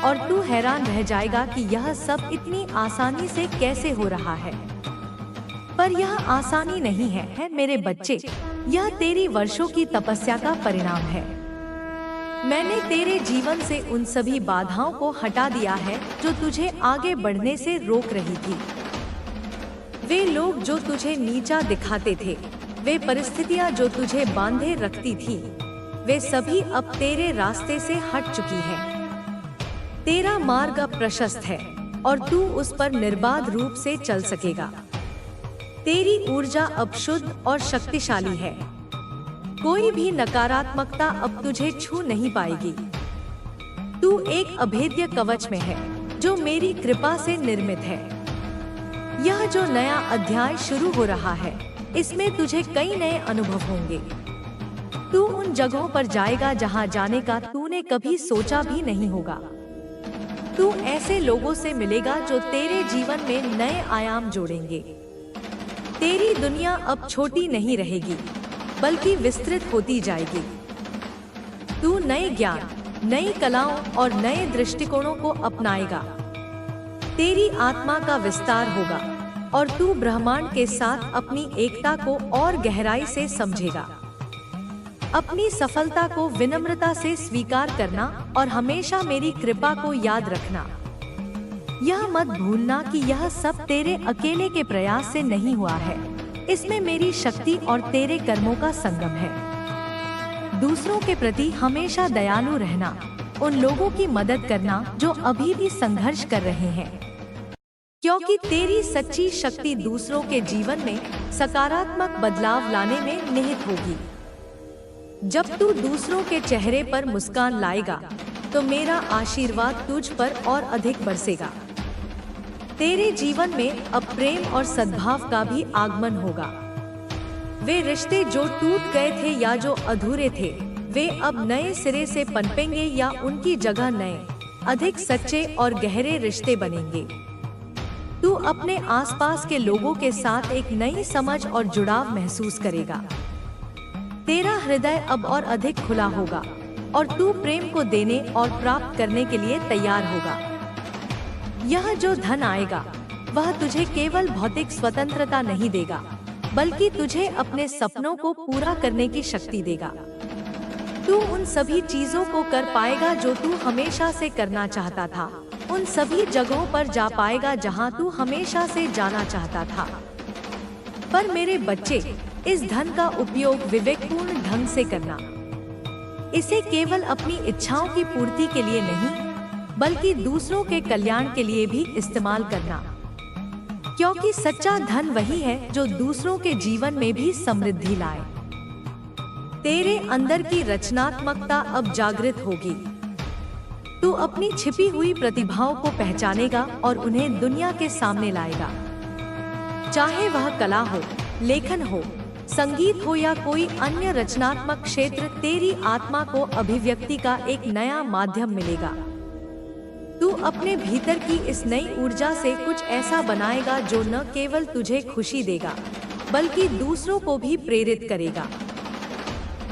और तू हैरान रह जाएगा कि यह सब इतनी आसानी से कैसे हो रहा है। पर यह आसानी नहीं है मेरे बच्चे, यह तेरी वर्षों की तपस्या का परिणाम है। मैंने तेरे जीवन से उन सभी बाधाओं को हटा दिया है जो तुझे आगे बढ़ने से रोक रही थी। वे लोग जो तुझे नीचा दिखाते थे, वे परिस्थितियां जो तुझे बांधे रखती थी, वे सभी अब तेरे रास्ते से हट चुकी हैं। तेरा मार्ग अब प्रशस्त है और तू उस पर निर्बाध रूप से चल सकेगा। तेरी ऊर्जा अब शुद्ध और शक्तिशाली है। कोई भी नकारात्मकता अब तुझे छू नहीं पाएगी। तू एक अभेद्य कवच में है जो मेरी कृपा से निर्मित है। यह जो नया अध्याय शुरू हो रहा है, इसमें तुझे कई नए अनुभव होंगे। तू उन जगहों पर जाएगा जहां जाने का तूने कभी सोचा भी नहीं होगा। तू ऐसे लोगों से मिलेगा जो तेरे जीवन में नए आयाम जोड़ेंगे। तेरी दुनिया अब छोटी नहीं रहेगी, बल्कि विस्तृत होती जाएगी। तू नए ज्ञान, नई कलाओं और नए दृष्टिकोणों को अपनाएगा। तेरी आत्मा का विस्तार होगा और तू ब्रह्मांड के साथ अपनी एकता को और गहराई से समझेगा। अपनी सफलता को विनम्रता से स्वीकार करना और हमेशा मेरी कृपा को याद रखना। यह मत भूलना कि यह सब तेरे अकेले के प्रयास से नहीं हुआ है, इसमें मेरी शक्ति और तेरे कर्मों का संगम है। दूसरों के प्रति हमेशा दयालु रहना, उन लोगों की मदद करना जो अभी भी संघर्ष कर रहे हैं, क्योंकि तेरी सच्ची शक्ति दूसरों के जीवन में सकारात्मक बदलाव लाने में निहित होगी। जब तू दूसरों के चेहरे पर मुस्कान लाएगा, तो मेरा आशीर्वाद तुझ पर और अधिक बरसेगा। तेरे जीवन में अब प्रेम और सद्भाव का भी आगमन होगा। वे रिश्ते जो टूट गए थे या जो अधूरे थे, वे अब नए सिरे से पनपेंगे या उनकी जगह नए, अधिक सच्चे और गहरे रिश्ते बनेंगे। तू अपने आसपास के लोगों के साथ एक नई समझ और जुड़ाव महसूस करेगा। तेरा हृदय अब और अधिक खुला होगा और तू प्रेम को देने और प्राप्त करने के लिए तैयार होगा। यह जो धन आएगा, वह तुझे केवल भौतिक स्वतंत्रता नहीं देगा, बल्कि तुझे अपने सपनों को पूरा करने की शक्ति देगा। तू उन सभी चीजों को कर पाएगा जो तू हमेशा से करना चाहता था, उन सभी जगहों पर जा पाएगा जहां तू हमेशा से जाना चाहता था। पर मेरे बच्चे, इस धन का उपयोग विवेकपूर्ण ढंग से करना। इसे केवल अपनी इच्छाओं की पूर्ति के लिए नहीं, बल्कि दूसरों के कल्याण के लिए भी इस्तेमाल करना, क्योंकि सच्चा धन वही है जो दूसरों के जीवन में भी समृद्धि लाए। तेरे अंदर की रचनात्मकता अब जागृत होगी। तू अपनी छिपी हुई प्रतिभाओं को पहचानेगा और उन्हें दुनिया के सामने लाएगा। चाहे वह कला हो, लेखन हो, संगीत हो या कोई अन्य रचनात्मक क्षेत्र, तेरी आत्मा को अभिव्यक्ति का एक नया माध्यम मिलेगा। तू अपने भीतर की इस नई ऊर्जा से कुछ ऐसा बनाएगा जो न केवल तुझे खुशी देगा, बल्कि दूसरों को भी प्रेरित करेगा।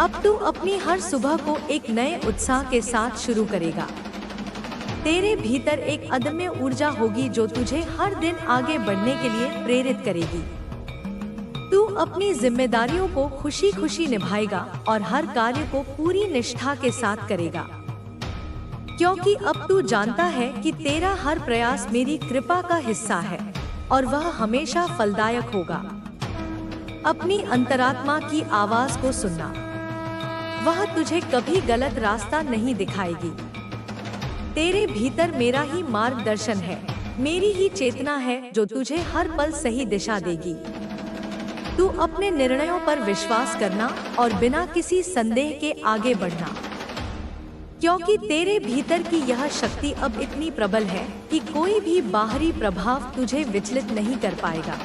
अब तू अपनी हर सुबह को एक नए उत्साह के साथ शुरू करेगा। तेरे भीतर एक अदम्य ऊर्जा होगी जो तुझे हर दिन आगे बढ़ने के लिए प्रेरित करेगी। तू अपनी जिम्मेदारियों को खुशी खुशी निभाएगा और हर कार्य को पूरी निष्ठा के साथ करेगा, क्योंकि अब तू जानता है कि तेरा हर प्रयास मेरी कृपा का हिस्सा है और वह हमेशा फलदायक होगा। अपनी अंतरात्मा की आवाज को सुनना। वह तुझे कभी गलत रास्ता नहीं दिखाएगी। तेरे भीतर मेरा ही मार्गदर्शन है, मेरी ही चेतना है जो तुझे हर पल सही दिशा देगी। तू अपने निर्णयों पर विश्वास करना और बिना किसी संदेह के आगे बढ़ना, क्योंकि तेरे भीतर की यह शक्ति अब इतनी प्रबल है कि कोई भी बाहरी प्रभाव तुझे विचलित नहीं कर पाएगा।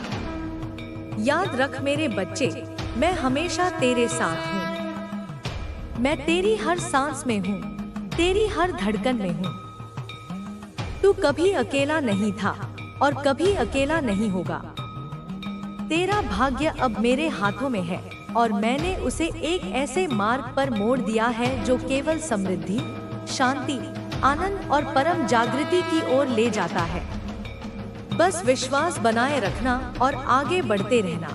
याद रख मेरे बच्चे, मैं हमेशा तेरे साथ हूँ। मैं तेरी हर सांस में हूँ, तेरी हर धड़कन में हूँ। तू कभी अकेला नहीं था और कभी अकेला नहीं होगा। तेरा भाग्य अब मेरे हाथों में है और मैंने उसे एक ऐसे मार्ग पर मोड़ दिया है जो केवल समृद्धि, शांति, आनंद और परम जागृति की ओर ले जाता है। बस विश्वास बनाए रखना और आगे बढ़ते रहना।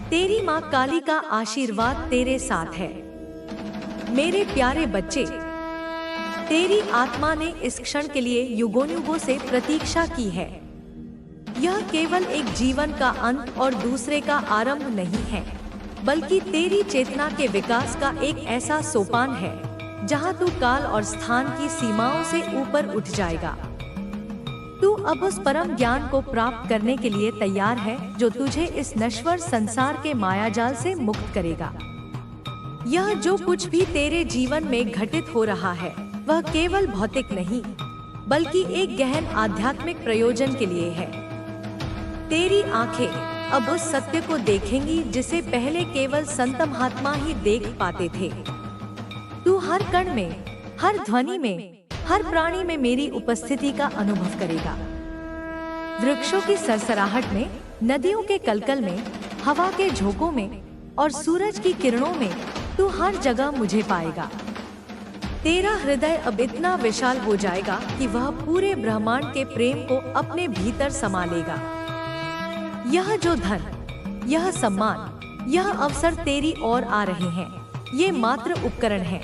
तेरी माँ काली का आशीर्वाद तेरे साथ है। मेरे प्यारे बच्चे, तेरी आत्मा ने इस क्षण के लिए युगों युगों से प्रतीक्षा की है। यह केवल एक जीवन का अंत और दूसरे का आरंभ नहीं है, बल्कि तेरी चेतना के विकास का एक ऐसा सोपान है जहां तू काल और स्थान की सीमाओं से ऊपर उठ जाएगा। तू अब उस परम ज्ञान को प्राप्त करने के लिए तैयार है जो तुझे इस नश्वर संसार के मायाजाल से मुक्त करेगा। यह जो कुछ भी तेरे जीवन में घटित हो रहा है वह केवल भौतिक नहीं, बल्कि एक गहन आध्यात्मिक प्रयोजन के लिए है। तेरी आंखें अब उस सत्य को देखेंगी जिसे पहले केवल संत महात्मा ही देख पाते थे। तू हर कण में, हर ध्वनि में, हर प्राणी में मेरी उपस्थिति का अनुभव करेगा। वृक्षों की सरसराहट में, नदियों के कलकल में, हवा के झोंकों में और सूरज की किरणों में तू हर जगह मुझे पाएगा। तेरा हृदय अब इतना विशाल हो जाएगा कि वह पूरे ब्रह्मांड के प्रेम को अपने भीतर समा लेगा। यह जो धन, यह सम्मान, यह अवसर तेरी ओर आ रहे हैं, ये मात्र उपकरण हैं।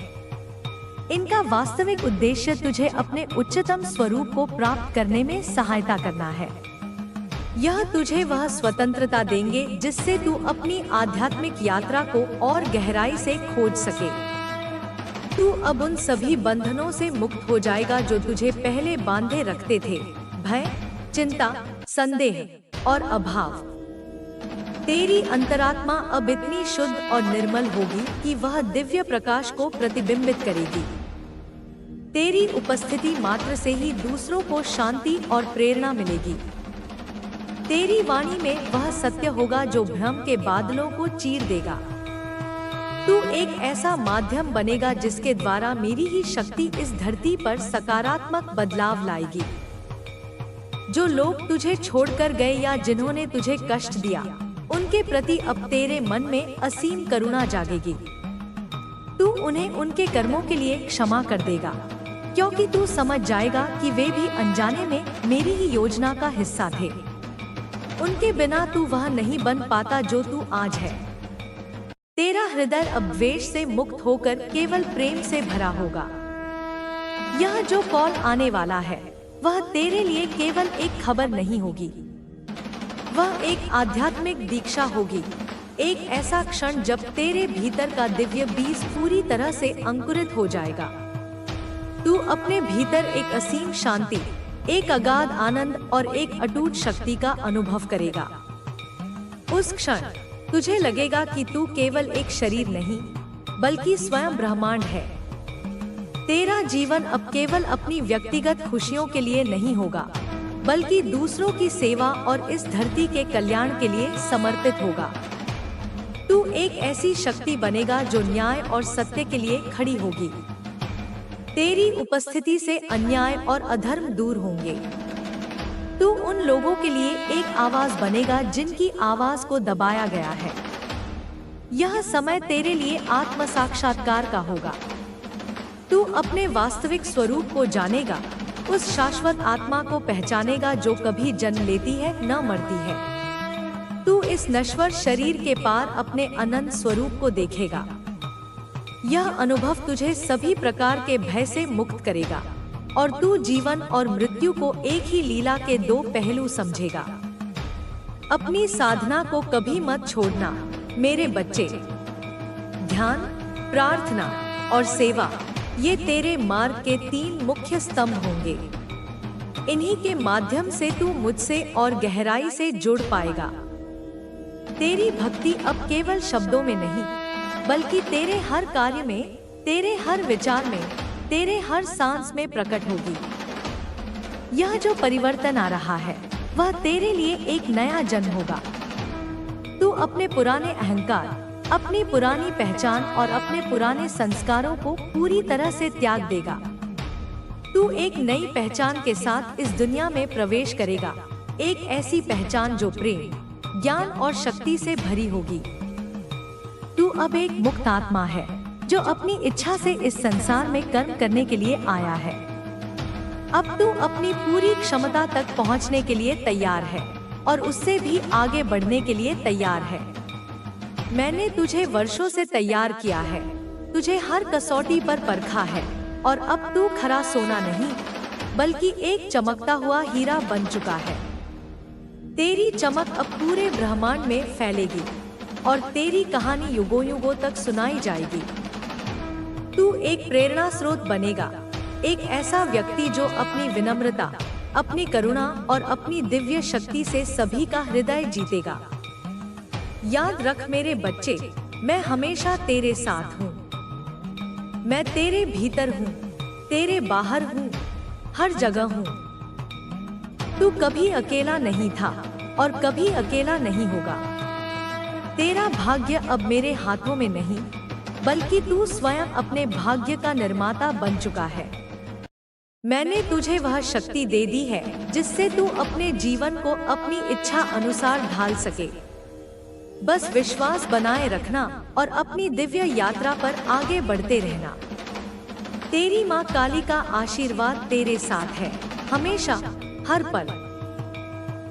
इनका वास्तविक उद्देश्य तुझे अपने उच्चतम स्वरूप को प्राप्त करने में सहायता करना है। यह तुझे वह स्वतंत्रता देंगे जिससे तू अपनी आध्यात्मिक यात्रा को और गहराई से खोज सके। तू अब उन सभी बंधनों से मुक्त हो जाएगा जो तुझे पहले बांधे रखते थे, भय, चिंता, संदेह और अभाव। तेरी अंतरात्मा अब इतनी शुद्ध और निर्मल होगी कि वह दिव्य प्रकाश को प्रतिबिंबित करेगी। तेरी उपस्थिति मात्र से ही दूसरों को शांति और प्रेरणा मिलेगी। तेरी वाणी में वह सत्य होगा जो भ्रम के बादलों को चीर देगा। तू एक ऐसा माध्यम बनेगा जिसके द्वारा मेरी ही शक्ति इस धरती पर सकारात्मक बदलाव लाएगी। जो लोग तुझे छोड़कर गए या जिन्होंने तुझे कष्ट दिया, उनके प्रति अब तेरे मन में असीम करुणा जागेगी। तू उन्हें उनके कर्मों के लिए क्षमा कर देगा, क्योंकि तू समझ जाएगा कि वे भी अनजाने में मेरी ही योजना का हिस्सा थे। उनके बिना तू वह नहीं बन पाता जो तू आज है। तेरा हृदय अब द्वेष से मुक्त होकर केवल प्रेम से भरा होगा। यह जो कॉल आने वाला है वह तेरे लिए केवल एक खबर नहीं होगी, वह एक आध्यात्मिक दीक्षा होगी। एक ऐसा क्षण जब तेरे भीतर का दिव्य बीज पूरी तरह से अंकुरित हो जाएगा। तू अपने भीतर एक असीम शांति, एक अगाध आनंद और एक अटूट शक्ति का अनुभव करेगा। उस क्षण तुझे लगेगा कि तू केवल एक शरीर नहीं, बल्कि स्वयं ब्रह्मांड है। तेरा जीवन अब केवल अपनी व्यक्तिगत खुशियों के लिए नहीं होगा, बल्कि दूसरों की सेवा और इस धरती के कल्याण के लिए समर्पित होगा। तू एक ऐसी शक्ति बनेगा जो न्याय और सत्य के लिए खड़ी होगी। तेरी उपस्थिति से अन्याय और अधर्म दूर होंगे। तू उन लोगों के लिए एक आवाज बनेगा जिनकी आवाज को दबाया गया है। यह समय तेरे लिए आत्म साक्षात्कार का होगा। तू अपने वास्तविक स्वरूप को जानेगा, उस शाश्वत आत्मा को पहचानेगा जो कभी जन्म लेती है न मरती है। तू इस नश्वर शरीर के पार अपने अनंत स्वरूप को देखेगा। यह अनुभव तुझे सभी प्रकार के भय से मुक्त करेगा और तू जीवन और मृत्यु को एक ही लीला के दो पहलू समझेगा। अपनी साधना को कभी मत छोड़ना मेरे बच्चे। ध्यान, प्रार्थना और सेवा, ये तेरे मार्ग के 3 मुख्य स्तंभ होंगे। इन्हीं के माध्यम से तू मुझसे और गहराई से जुड़ पाएगा। तेरी भक्ति अब केवल शब्दों में नहीं, बल्कि तेरे हर कार्य में, तेरे हर विचार में, तेरे हर सांस में प्रकट होगी। यह जो परिवर्तन आ रहा है, वह तेरे लिए एक नया जन्म होगा। तू अपने पुराने अहंकार, अपनी पुरानी पहचान और अपने पुराने संस्कारों को पूरी तरह से त्याग देगा। तू एक नई पहचान के साथ इस दुनिया में प्रवेश करेगा, एक ऐसी पहचान जो प्रेम, ज्ञान और शक्ति से भरी होगी। तू अब एक मुक्त आत्मा है, जो अपनी इच्छा से इस संसार में कर्म करने के लिए आया है। अब तू अपनी पूरी क्षमता तक पहुंचने के लिए तैयार है और उससे भी आगे बढ़ने के लिए तैयार है। मैंने तुझे वर्षों से तैयार किया है, तुझे हर कसौटी पर परखा है और अब तू खरा सोना नहीं, बल्कि एक चमकता हुआ हीरा बन चुका है। तेरी चमक अब पूरे ब्रह्मांड में फैलेगी और तेरी कहानी युगों युगों तक सुनाई जाएगी। तू एक प्रेरणा स्रोत बनेगा, एक ऐसा व्यक्ति जो अपनी विनम्रता, अपनी करुणा और अपनी दिव्य शक्ति से सभी का हृदय जीतेगा। याद रख मेरे बच्चे, मैं हमेशा तेरे साथ हूँ। मैं तेरे भीतर हूँ, तेरे बाहर हूँ, हर जगह हूँ। तू कभी अकेला नहीं था और कभी अकेला नहीं होगा। तेरा भाग्य अब मेरे हाथों में नहीं, बल्कि तू स्वयं अपने भाग्य का निर्माता बन चुका है। मैंने तुझे वह शक्ति दे दी है जिससे तू अपने जीवन को अपनी इच्छा अनुसार ढाल सके। बस विश्वास बनाए रखना और अपनी दिव्य यात्रा पर आगे बढ़ते रहना। तेरी माँ काली का आशीर्वाद तेरे साथ है, हमेशा, हर पल।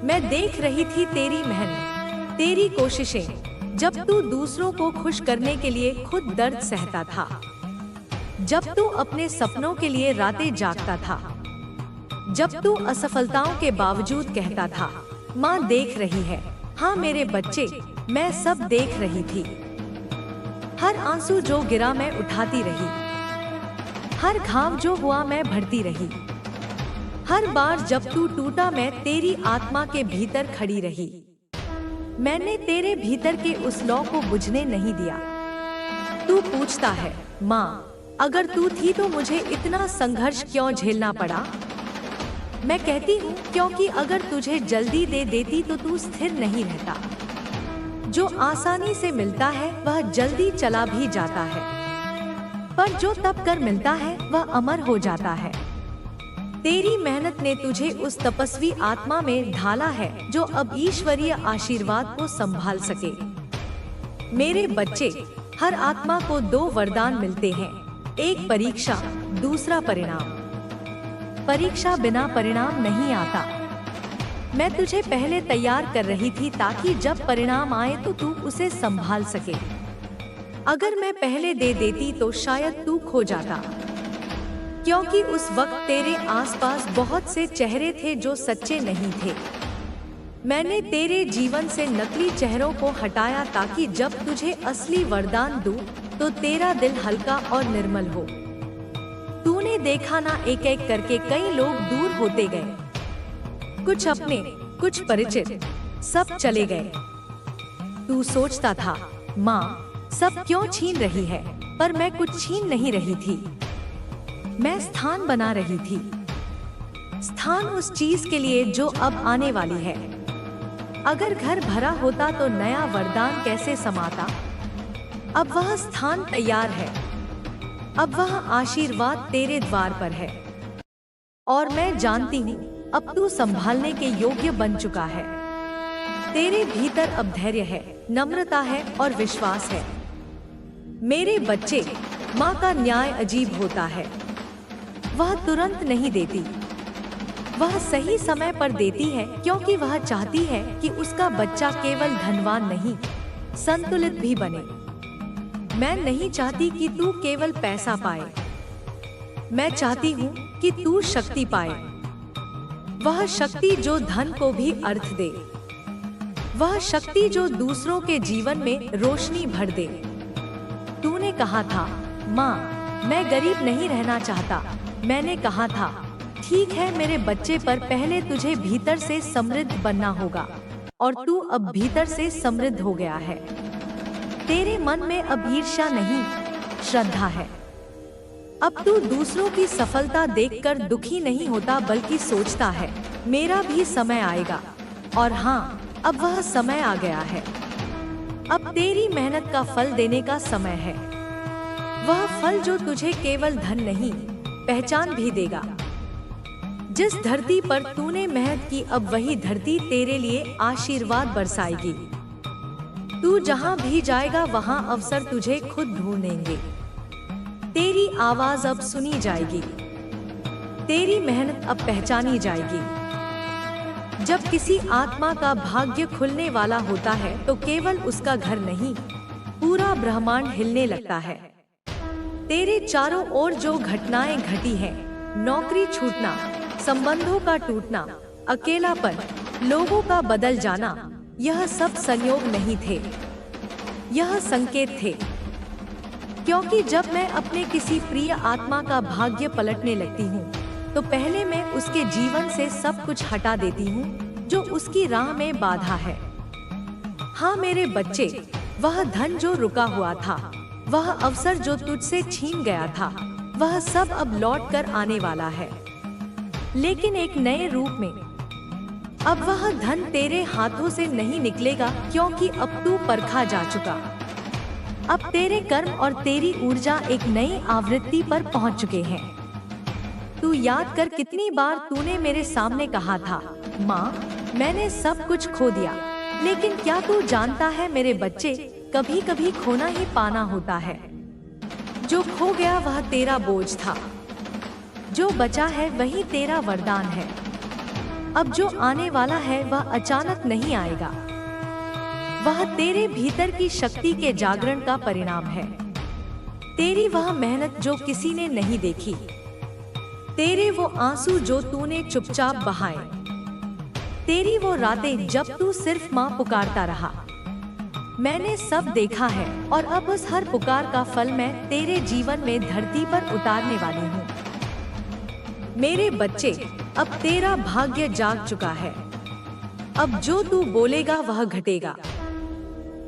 मैं देख रही थी तेरी मेहनत, तेरी कोशिशें, जब तू दूसरों को खुश करने के लिए खुद दर्द सहता था, जब तू अपने सपनों के लिए रातें जागता था, जब तू असफलताओं के बावजूद कहता था, माँ देख रही है। हाँ मेरे बच्चे, मैं सब देख रही थी। हर आंसू जो गिरा मैं उठाती रही, हर घाव जो हुआ मैं भरती रही, हर बार जब तू टूटा मैं तेरी आत्मा के भीतर खड़ी रही। मैंने तेरे भीतर के उस लौ को बुझने नहीं दिया। तू पूछता है, माँ अगर तू थी तो मुझे इतना संघर्ष क्यों झेलना पड़ा? मैं कहती हूँ क्योंकि अगर तुझे जल्दी दे देती तो तू स्थिर नहीं रहता। जो आसानी से मिलता है वह जल्दी चला भी जाता है, पर जो तप कर मिलता है वह अमर हो जाता है। तेरी मेहनत ने तुझे उस तपस्वी आत्मा में ढाला है जो अब ईश्वरीय आशीर्वाद को संभाल सके। मेरे बच्चे, हर आत्मा को 2 वरदान मिलते हैं, एक परीक्षा, दूसरा परिणाम। परीक्षा बिना परिणाम नहीं आता। मैं तुझे पहले तैयार कर रही थी ताकि जब परिणाम आए तो तू उसे संभाल सके। अगर मैं पहले दे देती तो शायद तू खो जाता, क्योंकि उस वक्त तेरे आसपास बहुत से चेहरे थे जो सच्चे नहीं थे। मैंने तेरे जीवन से नकली चेहरों को हटाया ताकि जब तुझे असली वरदान दूं तो तेरा दिल हल्का और निर्मल हो। तूने देखा ना, एक एक करके कई लोग दूर होते गए, कुछ अपने, कुछ परिचित, सब चले गए। तू सोचता था, माँ सब क्यों छीन रही है, पर मैं कुछ छीन नहीं रही थी। मैं स्थान बना रही थी, स्थान उस चीज के लिए जो अब आने वाली है। अगर घर भरा होता तो नया वरदान कैसे समाता? अब वह स्थान तैयार है, अब वह आशीर्वाद तेरे द्वार पर है। और मैं जानती हूँ अब तू संभालने के योग्य बन चुका है। तेरे भीतर अब धैर्य है, नम्रता है और विश्वास है। मेरे बच्चे, माँ का न्याय अजीब होता है। वह तुरंत नहीं देती, वह सही समय पर देती है, क्योंकि वह चाहती है कि उसका बच्चा केवल धनवान नहीं, संतुलित भी बने। मैं नहीं चाहती कि तू केवल पैसा पाए, मैं चाहती हूँ कि तू शक्ति पाए। वह शक्ति जो धन को भी अर्थ दे, वह शक्ति जो दूसरों के जीवन में रोशनी भर दे। तूने कहा था, माँ, मैं गरीब नहीं रहना चाहता। मैंने कहा था, ठीक है मेरे बच्चे, पर पहले तुझे भीतर से समृद्ध बनना होगा, और तू अब भीतर से समृद्ध हो गया है। तेरे मन में अब ईर्ष्या नहीं, श्रद्धा है। अब तू दूसरों की सफलता देखकर दुखी नहीं होता, बल्कि सोचता है, मेरा भी समय आएगा। और हाँ, अब वह समय आ गया है। अब तेरी मेहनत का फल देने का समय है। वह फल जो तुझे केवल धन नहीं, पहचान भी देगा। जिस धरती पर तूने मेहनत की, अब वही धरती तेरे लिए आशीर्वाद बरसाएगी। तू जहाँ भी जाएगा वहाँ अवसर तुझे खुद ढूंढेंगे। तेरी आवाज अब सुनी जाएगी। तेरी मेहनत अब पहचानी जाएगी। जब किसी आत्मा का भाग्य खुलने वाला होता है तो केवल उसका घर नहीं, पूरा ब्रह्मांड हिलने लगता है। तेरे चारों ओर जो घटनाएं घटी हैं, नौकरी छूटना, संबंधों का टूटना, अकेलापन, लोगों का बदल जाना, यह सब संयोग नहीं थे, यह संकेत थे। क्योंकि जब मैं अपने किसी प्रिय आत्मा का भाग्य पलटने लगती हूँ, तो पहले मैं उसके जीवन से सब कुछ हटा देती हूँ जो उसकी राह में बाधा है। हाँ मेरे बच्चे, वह धन जो रुका हुआ था, वह अवसर जो तुझसे छीन गया था, वह सब अब लौट कर आने वाला है, लेकिन एक नए रूप में। अब वह धन तेरे हाथों से नहीं निकलेगा, क्योंकि अब तू परखा जा चुका। अब तेरे कर्म और तेरी ऊर्जा एक नई आवृत्ति पर पहुंच चुके हैं। तू याद कर, कितनी बार तूने मेरे सामने कहा था, माँ, मैंने सब कुछ खो दिया। लेकिन क्या तू जानता है मेरे बच्चे, कभी कभी खोना ही पाना होता है। जो खो गया वह तेरा बोझ था, जो बचा है वही तेरा वरदान है। अब जो आने वाला है वह अचानक नहीं आएगा, वह तेरे भीतर की शक्ति के जागरण का परिणाम है। तेरी वह मेहनत जो किसी ने नहीं देखी, तेरे वो आंसू जो तूने चुपचाप बहाए, तेरी वो रातें जब तू सिर्फ माँ पुकारता रहा, मैंने सब देखा है। और अब उस हर पुकार का फल मैं तेरे जीवन में धरती पर उतारने वाली हूँ। मेरे बच्चे, अब तेरा भाग्य जाग चुका है। अब जो तू बोलेगा वह घटेगा,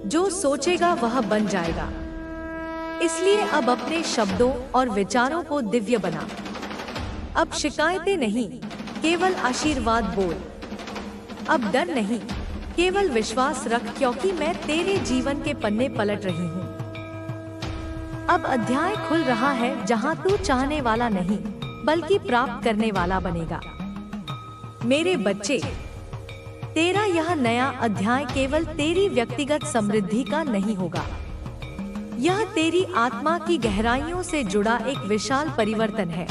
जो सोचेगा वह बन जाएगा। इसलिए अब अपने शब्दों और विचारों को दिव्य बना। अब शिकायतें नहीं, केवल आशीर्वाद बोल। अब डर नहीं, केवल विश्वास रख, क्योंकि मैं तेरे जीवन के पन्ने पलट रही हूँ। अब अध्याय खुल रहा है जहाँ तू चाहने वाला नहीं, बल्कि प्राप्त करने वाला बनेगा। मेरे बच्चे, तेरा यह नया अध्याय केवल तेरी व्यक्तिगत समृद्धि का नहीं होगा, यह तेरी आत्मा की गहराइयों से जुड़ा एक विशाल परिवर्तन है।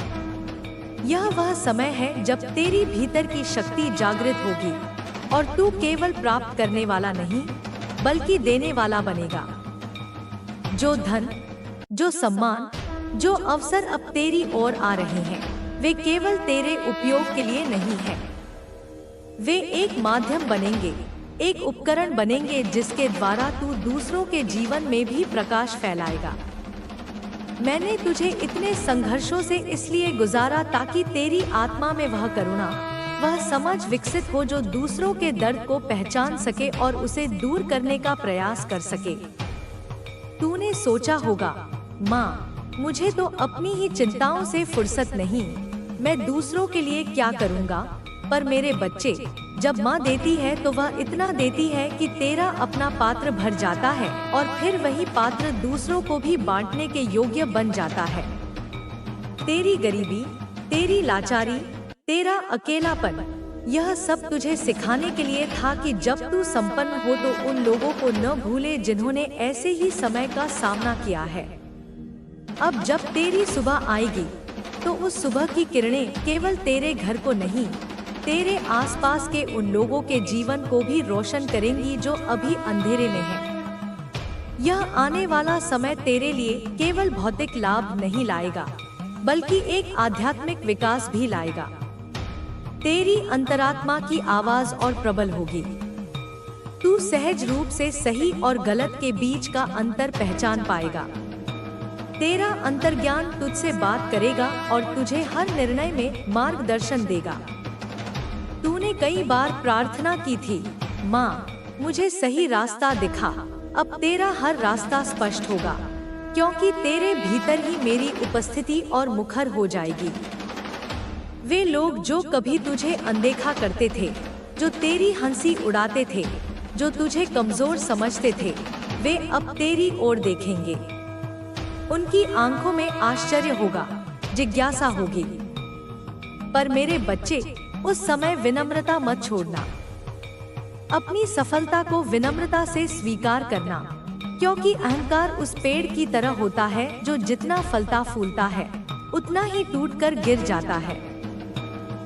यह वह समय है जब तेरी भीतर की शक्ति जागृत होगी और तू केवल प्राप्त करने वाला नहीं, बल्कि देने वाला बनेगा। जो धन, जो सम्मान, जो अवसर अब तेरी ओर आ रहे हैं, वे केवल तेरे उपयोग के लिए नहीं हैं। वे एक माध्यम बनेंगे, एक उपकरण बनेंगे जिसके द्वारा तू दूसरों के जीवन में भी प्रकाश फैलाएगा। मैंने तुझे इतने संघर्षों से इसलिए गुजारा ताकि तेरी आत्मा में वह करुणा, वह समझ विकसित हो जो दूसरों के दर्द को पहचान सके और उसे दूर करने का प्रयास कर सके। तूने सोचा होगा, माँ, मुझे तो अपनी ही चिंताओं से फुर्सत नहीं, मैं दूसरों के लिए क्या करूँगा। पर मेरे बच्चे, जब माँ देती है तो वह इतना देती है कि तेरा अपना पात्र भर जाता है और फिर वही पात्र दूसरों को भी बांटने के योग्य बन जाता है। तेरी गरीबी, तेरी लाचारी, तेरा अकेलापन, यह सब तुझे सिखाने के लिए था कि जब तू संपन्न हो तो उन लोगों को न भूले जिन्होंने ऐसे ही समय का सामना किया है। अब जब तेरी सुबह आएगी तो उस सुबह की किरणें केवल तेरे घर को नहीं, तेरे आसपास के उन लोगों के जीवन को भी रोशन करेंगी जो अभी अंधेरे में हैं। यह आने वाला समय तेरे लिए केवल भौतिक लाभ नहीं लाएगा, बल्कि एक आध्यात्मिक विकास भी लाएगा। तेरी अंतरात्मा की आवाज और प्रबल होगी। तू सहज रूप से सही और गलत के बीच का अंतर पहचान पाएगा। तेरा अंतर्ज्ञान तुझसे बात करेगा और तुझे हर निर्णय में मार्गदर्शन देगा। तूने कई बार प्रार्थना की थी, माँ मुझे सही रास्ता दिखा। अब तेरा हर रास्ता स्पष्ट होगा, क्योंकि तेरे भीतर ही मेरी उपस्थिति और मुखर हो जाएगी। वे लोग जो कभी तुझे अनदेखा करते थे, जो तेरी हंसी उड़ाते थे, जो तुझे कमजोर समझते थे, वे अब तेरी ओर देखेंगे। उनकी आंखों में आश्चर्य होगा, जिज्ञासा होगी। पर मेरे बच्चे, उस समय विनम्रता मत छोड़ना। अपनी सफलता को विनम्रता से स्वीकार करना, क्योंकि अहंकार उस पेड़ की तरह होता है जो जितना फलता फूलता है उतना ही टूटकर गिर जाता है।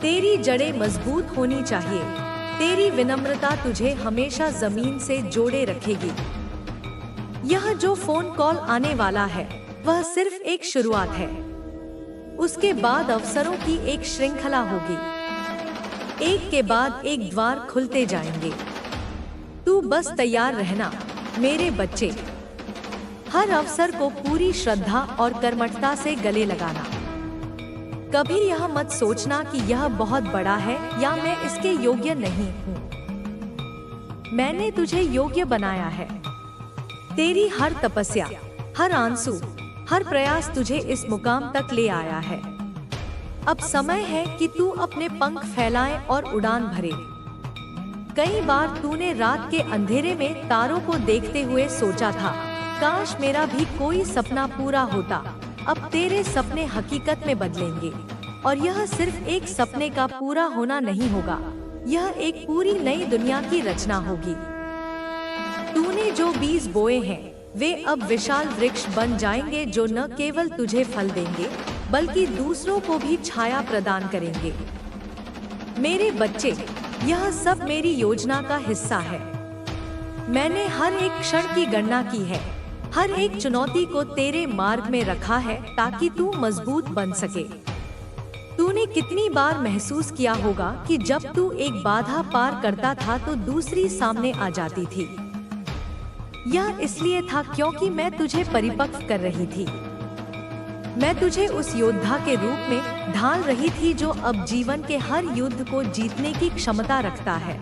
तेरी जड़ें मजबूत होनी चाहिए। तेरी विनम्रता तुझे हमेशा जमीन से जोड़े रखेगी। यह जो फोन कॉल आने वाला है वह सिर्फ एक शुरुआत है। उसके बाद अवसरों की एक श्रृंखला होगी। एक के बाद एक द्वार खुलते जाएंगे। तू बस तैयार रहना मेरे बच्चे। हर अवसर को पूरी श्रद्धा और कर्मठता से गले लगाना। कभी यह मत सोचना कि यह बहुत बड़ा है या मैं इसके योग्य नहीं हूँ। मैंने तुझे योग्य बनाया है। तेरी हर तपस्या, हर आंसू, हर प्रयास तुझे इस मुकाम तक ले आया है। अब समय है कि तू अपने पंख फैलाए और उड़ान भरे। कई बार तूने रात के अंधेरे में तारों को देखते हुए सोचा था, काश मेरा भी कोई सपना पूरा होता। अब तेरे सपने हकीकत में बदलेंगे, और यह सिर्फ एक सपने का पूरा होना नहीं होगा, यह एक पूरी नई दुनिया की रचना होगी। तूने जो बीज बोए हैं वे अब विशाल वृक्ष बन जाएंगे, जो न केवल तुझे फल देंगे बल्कि दूसरों को भी छाया प्रदान करेंगे। मेरे बच्चे, यह सब मेरी योजना का हिस्सा है। मैंने हर एक क्षण की गणना की है, हर एक चुनौती को तेरे मार्ग में रखा है ताकि तू मजबूत बन सके। तूने कितनी बार महसूस किया होगा कि जब तू एक बाधा पार करता था तो दूसरी सामने आ जाती थी। यह इसलिए था क्योंकि मैं तुझे परिपक्व कर रही थी। मैं तुझे उस योद्धा के रूप में ढाल रही थी जो अब जीवन के हर युद्ध को जीतने की क्षमता रखता है।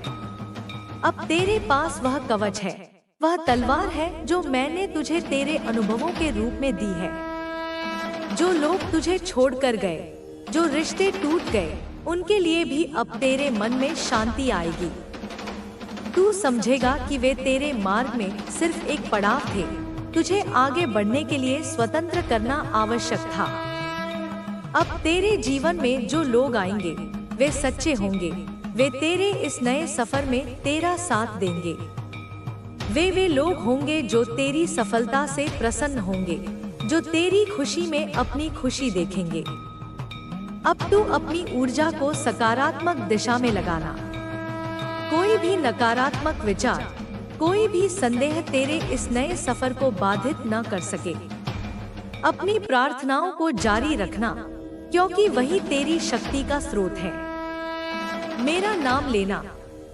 अब तेरे पास वह कवच है, वह तलवार है जो मैंने तुझे तेरे अनुभवों के रूप में दी है। जो लोग तुझे छोड़कर गए, जो रिश्ते टूट गए, उनके लिए भी अब तेरे मन में शांति आएगी। तू समझेगा कि वे तेरे मार्ग में सिर्फ एक पड़ाव थे। तुझे आगे बढ़ने के लिए स्वतंत्र करना आवश्यक था। अब तेरे जीवन में जो लोग आएंगे वे सच्चे होंगे। वे तेरे इस नए सफर में तेरा साथ देंगे। वे लोग होंगे जो तेरी सफलता से प्रसन्न होंगे, जो तेरी खुशी में अपनी खुशी देखेंगे। अब तू अपनी ऊर्जा को सकारात्मक दिशा में लगाना। कोई भी नकारात्मक विचार, कोई भी संदेह तेरे इस नए सफर को बाधित न कर सके। अपनी प्रार्थनाओं को जारी रखना, क्योंकि वही तेरी शक्ति का स्रोत है। मेरा नाम लेना,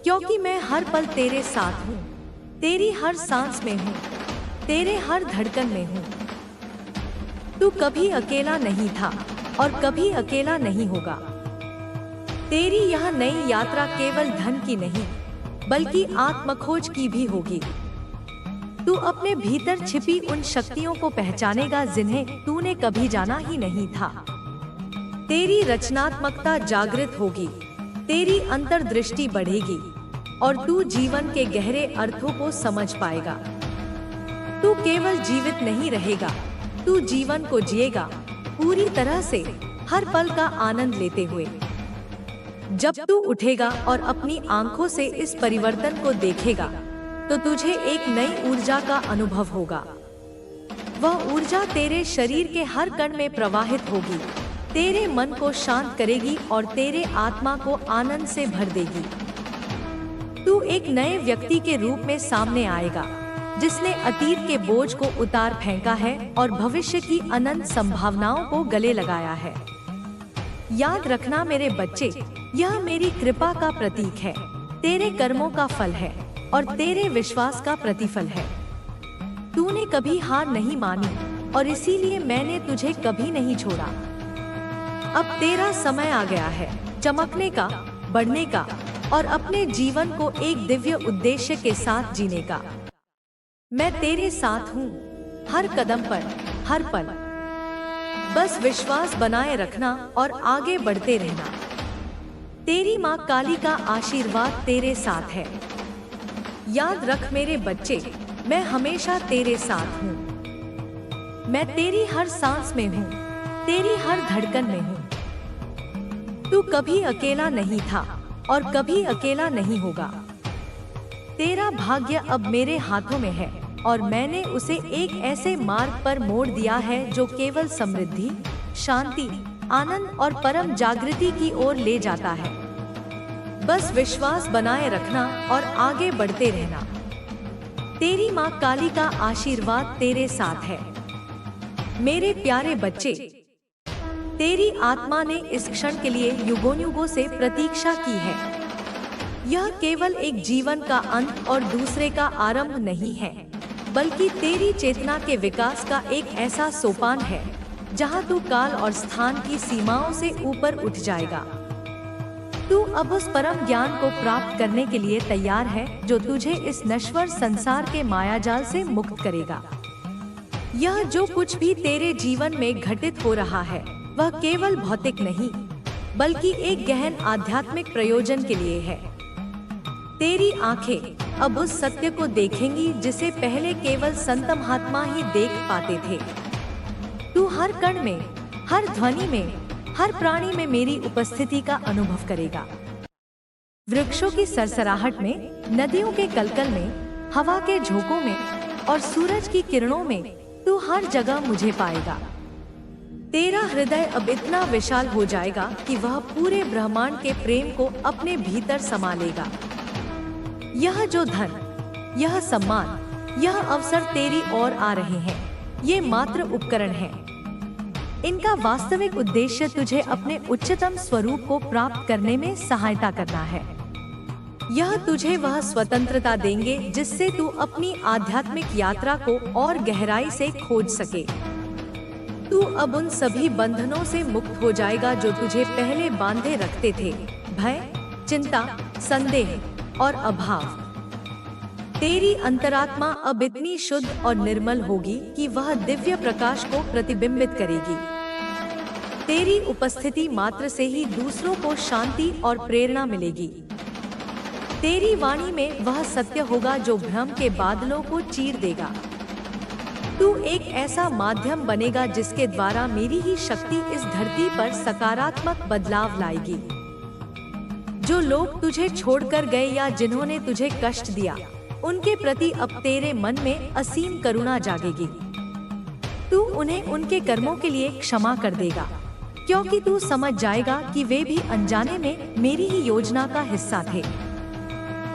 क्योंकि मैं हर पल तेरे साथ हूँ, तेरी हर सांस में हूँ, तेरे हर धड़कन में हूँ। तू कभी अकेला नहीं था और कभी अकेला नहीं होगा। तेरी यह नई यात्रा केवल धन की नहीं बल्कि आत्मखोज की भी होगी। तू अपने भीतर छिपी उन शक्तियों को पहचानेगा जिन्हें तूने कभी जाना ही नहीं था। तेरी रचनात्मकता जागृत होगी, तेरी अंतर्दृष्टि बढ़ेगी और तू जीवन के गहरे अर्थों को समझ पाएगा। तू केवल जीवित नहीं रहेगा, तू जीवन को जिएगा पूरी तरह से, हर पल का आनंद लेते हुए। जब तू उठेगा और अपनी आंखों से इस परिवर्तन को देखेगा तो तुझे एक नई ऊर्जा का अनुभव होगा। वह ऊर्जा तेरे शरीर के हर कण में प्रवाहित होगी, तेरे मन को शांत करेगी और तेरे आत्मा को आनंद से भर देगी। तू एक नए व्यक्ति के रूप में सामने आएगा, जिसने अतीत के बोझ को उतार फेंका है और भविष्य की अनंत संभावनाओं को गले लगाया है। याद रखना मेरे बच्चे, यह मेरी कृपा का प्रतीक है, तेरे कर्मों का फल है। और तेरे विश्वास का प्रतिफल है। तूने कभी हार नहीं मानी और इसीलिए मैंने तुझे कभी नहीं छोड़ा। अब तेरा समय आ गया है चमकने का, बढ़ने का और अपने जीवन को एक दिव्य उद्देश्य के साथ जीने का। मैं तेरे साथ हूँ, हर कदम पर, हर पल। बस विश्वास बनाए रखना और आगे बढ़ते रहना। तेरी माँ काली का आशीर्वाद तेरे साथ है। याद रख मेरे बच्चे, मैं हमेशा तेरे साथ हूँ। मैं तेरी हर सांस में हूँ, तेरी हर धड़कन में हूँ। तू कभी अकेला नहीं था और कभी अकेला नहीं होगा। तेरा भाग्य अब मेरे हाथों में है और मैंने उसे एक ऐसे मार्ग पर मोड़ दिया है जो केवल समृद्धि, शांति, आनंद और परम जागृति की ओर ले जाता है। बस विश्वास बनाए रखना और आगे बढ़ते रहना। तेरी माँ काली का आशीर्वाद तेरे साथ है। मेरे प्यारे बच्चे, तेरी आत्मा ने इस क्षण के लिए युगों से प्रतीक्षा की है। यह केवल एक जीवन का अंत और दूसरे का आरंभ नहीं है, बल्कि तेरी चेतना के विकास का एक ऐसा सोपान है जहां तू काल और स्थान की सीमाओं से ऊपर उठ जाएगा। तू अब उस परम ज्ञान को प्राप्त करने के लिए तैयार है जो तुझे इस नश्वर संसार के मायाजाल से मुक्त करेगा। यह जो कुछ भी तेरे जीवन में घटित हो रहा है वह केवल भौतिक नहीं, बल्कि एक गहन आध्यात्मिक प्रयोजन के लिए है। तेरी आंखें अब उस सत्य को देखेंगी जिसे पहले केवल संत महात्मा ही देख पाते थे। तू हर कण में, हर ध्वनि में, हर प्राणी में मेरी उपस्थिति का अनुभव करेगा। वृक्षों की सरसराहट में, नदियों के कलकल में, हवा के झोंकों में और सूरज की किरणों में तू हर जगह मुझे पाएगा। तेरा हृदय अब इतना विशाल हो जाएगा कि वह पूरे ब्रह्मांड के प्रेम को अपने भीतर समा लेगा। यह जो धन, यह सम्मान, यह अवसर तेरी ओर आ रहे हैं, ये मात्र उपकरण हैं। इनका वास्तविक उद्देश्य तुझे अपने उच्चतम स्वरूप को प्राप्त करने में सहायता करना है। यह तुझे वह स्वतंत्रता देंगे जिससे तू अपनी आध्यात्मिक यात्रा को और गहराई से खोज सके। तू अब उन सभी बंधनों से मुक्त हो जाएगा जो तुझे पहले बांधे रखते थे, भय, चिंता, संदेह और अभाव। तेरी अंतरात्मा अब इतनी शुद्ध और निर्मल होगी कि वह दिव्य प्रकाश को प्रतिबिंबित करेगी। तेरी उपस्थिति मात्र से ही दूसरों को शांति और प्रेरणा मिलेगी। तेरी वाणी में वह सत्य होगा जो भ्रम के बादलों को चीर देगा। तू एक ऐसा माध्यम बनेगा जिसके द्वारा मेरी ही शक्ति इस धरती पर सकारात्मक बदलाव लाएगी। जो लोग तुझे छोड़कर गए या जिन्होंने तुझे कष्ट दिया, उनके प्रति अब तेरे मन में असीम करुणा जागेगी। तू उन्हें उनके कर्मों के लिए क्षमा कर देगा, क्योंकि तू समझ जाएगा कि वे भी अनजाने में मेरी ही योजना का हिस्सा थे।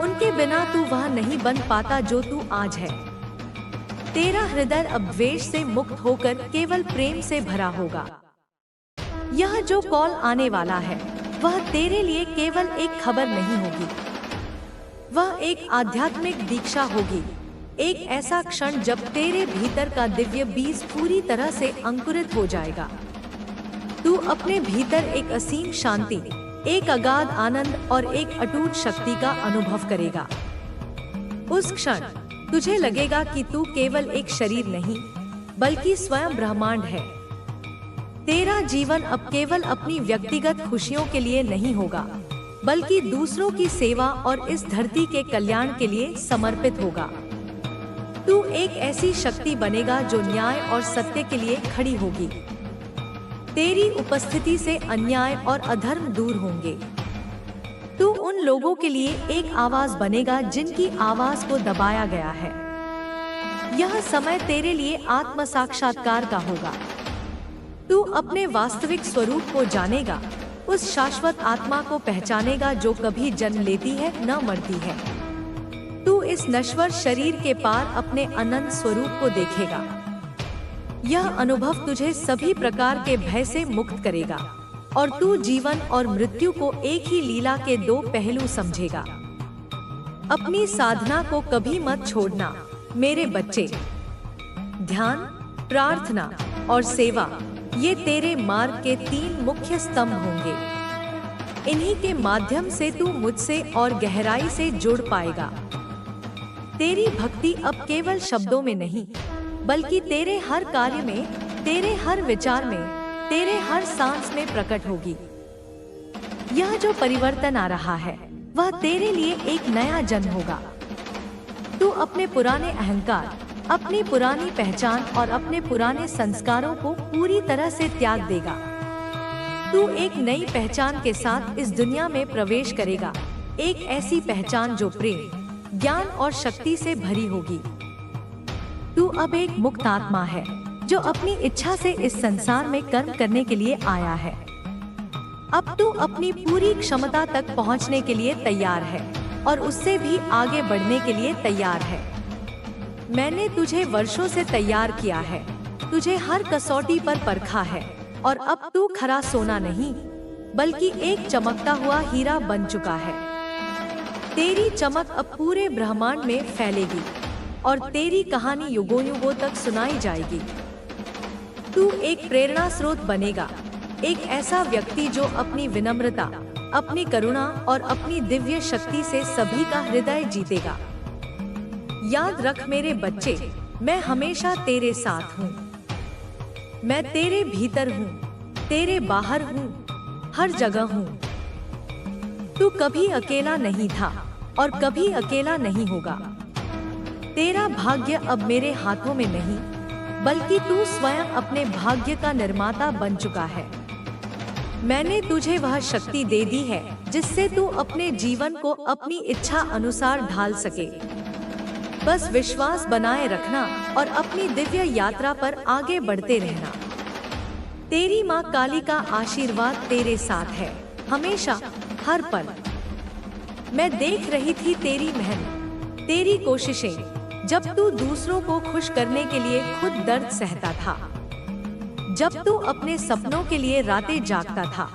उनके बिना तू वह नहीं बन पाता जो तू आज है। तेरा हृदय अब द्वेष से मुक्त होकर केवल प्रेम से भरा होगा। यह जो कॉल आने वाला है वह तेरे लिए केवल एक खबर नहीं होगी, वह एक आध्यात्मिक दीक्षा होगी। एक ऐसा क्षण जब तेरे भीतर का दिव्य बीज पूरी तरह से अंकुरित हो जाएगा। तू अपने भीतर एक असीम शांति, एक अगाध आनंद और एक अटूट शक्ति का अनुभव करेगा। उस क्षण तुझे लगेगा कि तू केवल एक शरीर नहीं, बल्कि स्वयं ब्रह्मांड है। तेरा जीवन अब केवल अपनी व्यक्तिगत खुशियों के लिए नहीं होगा, बल्कि दूसरों की सेवा और इस धरती के कल्याण के लिए समर्पित होगा। तू एक ऐसी शक्ति बनेगा जो न्याय और सत्य के लिए खड़ी होगी। तेरी उपस्थिति से अन्याय और अधर्म दूर होंगे। तू उन लोगों के लिए एक आवाज बनेगा जिनकी आवाज को दबाया गया है। यह समय तेरे लिए आत्म साक्षात्कार का होगा। तू अपने वास्तविक स्वरूप को जानेगा, उस शाश्वत आत्मा को पहचानेगा जो कभी जन्म लेती है न मरती है। तू इस नश्वर शरीर के पार अपने अनंत स्वरूप को देखेगा। यह अनुभव तुझे सभी प्रकार के भय से मुक्त करेगा और तू जीवन और मृत्यु को एक ही लीला के दो पहलू समझेगा। अपनी साधना को कभी मत छोड़ना मेरे बच्चे। ध्यान, प्रार्थना और सेवा, ये तेरे मार्ग के 3 मुख्य स्तंभ होंगे। इन्हीं के माध्यम से तू मुझसे और गहराई से जुड़ पाएगा। तेरी भक्ति अब केवल शब्दों में नहीं, बल्कि तेरे हर कार्य में, तेरे हर विचार में, तेरे हर सांस में प्रकट होगी। यह जो परिवर्तन आ रहा है, वह तेरे लिए एक नया जन्म होगा। तू अपने पुराने अहंकार, अपनी पुरानी पहचान और अपने पुराने संस्कारों को पूरी तरह से त्याग देगा। तू एक नई पहचान के साथ इस दुनिया में प्रवेश करेगा, एक ऐसी पहचान जो प्रेम, ज्ञान और शक्ति से भरी होगी। तू अब एक मुक्त आत्मा है, जो अपनी इच्छा से इस संसार में कर्म करने के लिए आया है। अब तू अपनी पूरी क्षमता तक पहुंचने के लिए तैयार है और उससे भी आगे बढ़ने के लिए तैयार है। मैंने तुझे वर्षों से तैयार किया है, तुझे हर कसौटी पर परखा है और अब तू खरा सोना नहीं, बल्कि एक चमकता हुआ हीरा बन चुका है। तेरी चमक अब पूरे ब्रह्मांड में फैलेगी और तेरी कहानी युगों युगों तक सुनाई जाएगी। तू एक प्रेरणा स्रोत बनेगा, एक ऐसा व्यक्ति जो अपनी विनम्रता, अपनी करुणा और अपनी दिव्य शक्ति से सभी का हृदय जीतेगा। याद रख मेरे बच्चे, मैं हमेशा तेरे साथ हूँ। मैं तेरे भीतर हूँ, तेरे बाहर हूँ, हर जगह हूँ। तू कभी अकेला नहीं था और कभी अकेला नहीं होगा। तेरा भाग्य अब मेरे हाथों में नहीं, बल्कि तू स्वयं अपने भाग्य का निर्माता बन चुका है। मैंने तुझे वह शक्ति दे दी है जिससे तू अपने जीवन को अपनी इच्छा अनुसार ढाल सके। बस विश्वास बनाए रखना और अपनी दिव्य यात्रा पर आगे बढ़ते रहना। तेरी माँ काली का आशीर्वाद तेरे साथ है, हमेशा, हर पल। मैं देख रही थी तेरी मेहनत, तेरी कोशिशें, जब तू दूसरों को खुश करने के लिए खुद दर्द सहता था, जब तू अपने सपनों के लिए रातें जागता था,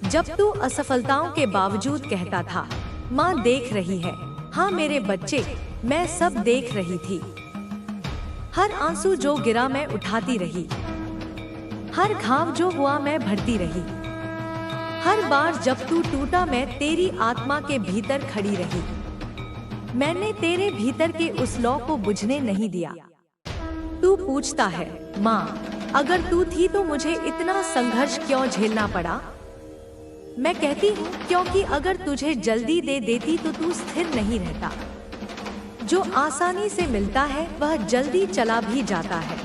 जब तू असफलताओं के बावजूद कहता था, माँ देख रही है। हाँ मेरे बच्चे, मैं सब देख रही थी। हर आंसू जो गिरा मैं उठाती रही, हर घाव जो हुआ मैं भरती रही, हर बार जब तू टूटा मैं तेरी आत्मा के भीतर खड़ी रही। मैंने तेरे भीतर के उस लौ को बुझने नहीं दिया। तू पूछता है, माँ अगर तू थी तो मुझे इतना संघर्ष क्यों झेलना पड़ा? मैं कहती हूँ क्योंकि अगर तुझे जल्दी दे देती तो तू स्थिर नहीं रहता। जो आसानी से मिलता है वह जल्दी चला भी जाता है,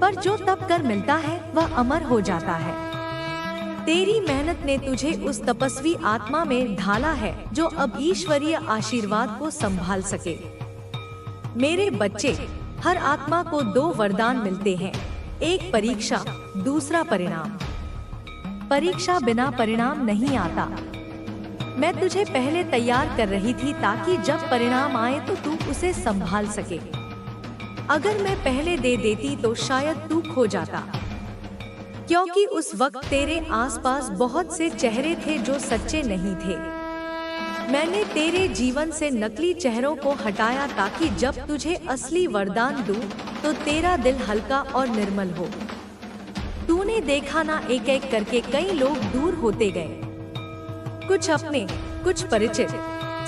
पर जो तप कर मिलता है वह अमर हो जाता है। तेरी मेहनत ने तुझे उस तपस्वी आत्मा में ढाला है जो अब ईश्वरीय आशीर्वाद को संभाल सके। मेरे बच्चे, हर आत्मा को 2 वरदान मिलते हैं, एक परीक्षा, दूसरा परिणाम। परीक्षा बिना परिणाम नहीं आता। मैं तुझे पहले तैयार कर रही थी ताकि जब परिणाम आए तो तू उसे संभाल सके। अगर मैं पहले दे देती तो शायद तू खो जाता, क्योंकि उस वक्त तेरे आसपास बहुत से चेहरे थे जो सच्चे नहीं थे। मैंने तेरे जीवन से नकली चेहरों को हटाया ताकि जब तुझे असली वरदान दूं तो तेरा दिल हल्का और निर्मल हो। तूने देखा ना, एक एक करके कई लोग दूर होते गए, कुछ अपने, कुछ परिचित,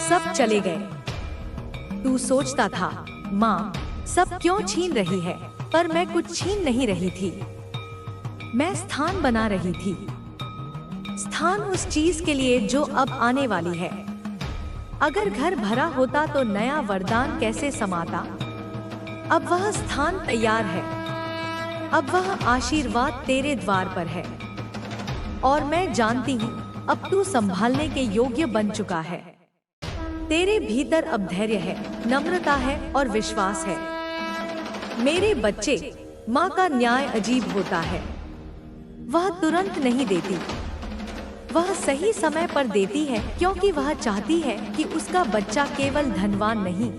सब चले गए। तू सोचता था, माँ सब क्यों छीन रही है, पर मैं कुछ छीन नहीं रही थी। मैं स्थान बना रही थी, स्थान उस चीज के लिए जो अब आने वाली है। अगर घर भरा होता तो नया वरदान कैसे समाता? अब वह स्थान तैयार है, अब वह आशीर्वाद तेरे द्वार पर है और मैं जानती हूँ अब तू संभालने के योग्य बन चुका है। तेरे भीतर अब धैर्य है, नम्रता है और विश्वास है। मेरे बच्चे, माँ का न्याय अजीब होता है। वह तुरंत नहीं देती, वह सही समय पर देती है, क्योंकि वह चाहती है कि उसका बच्चा केवल धनवान नहीं,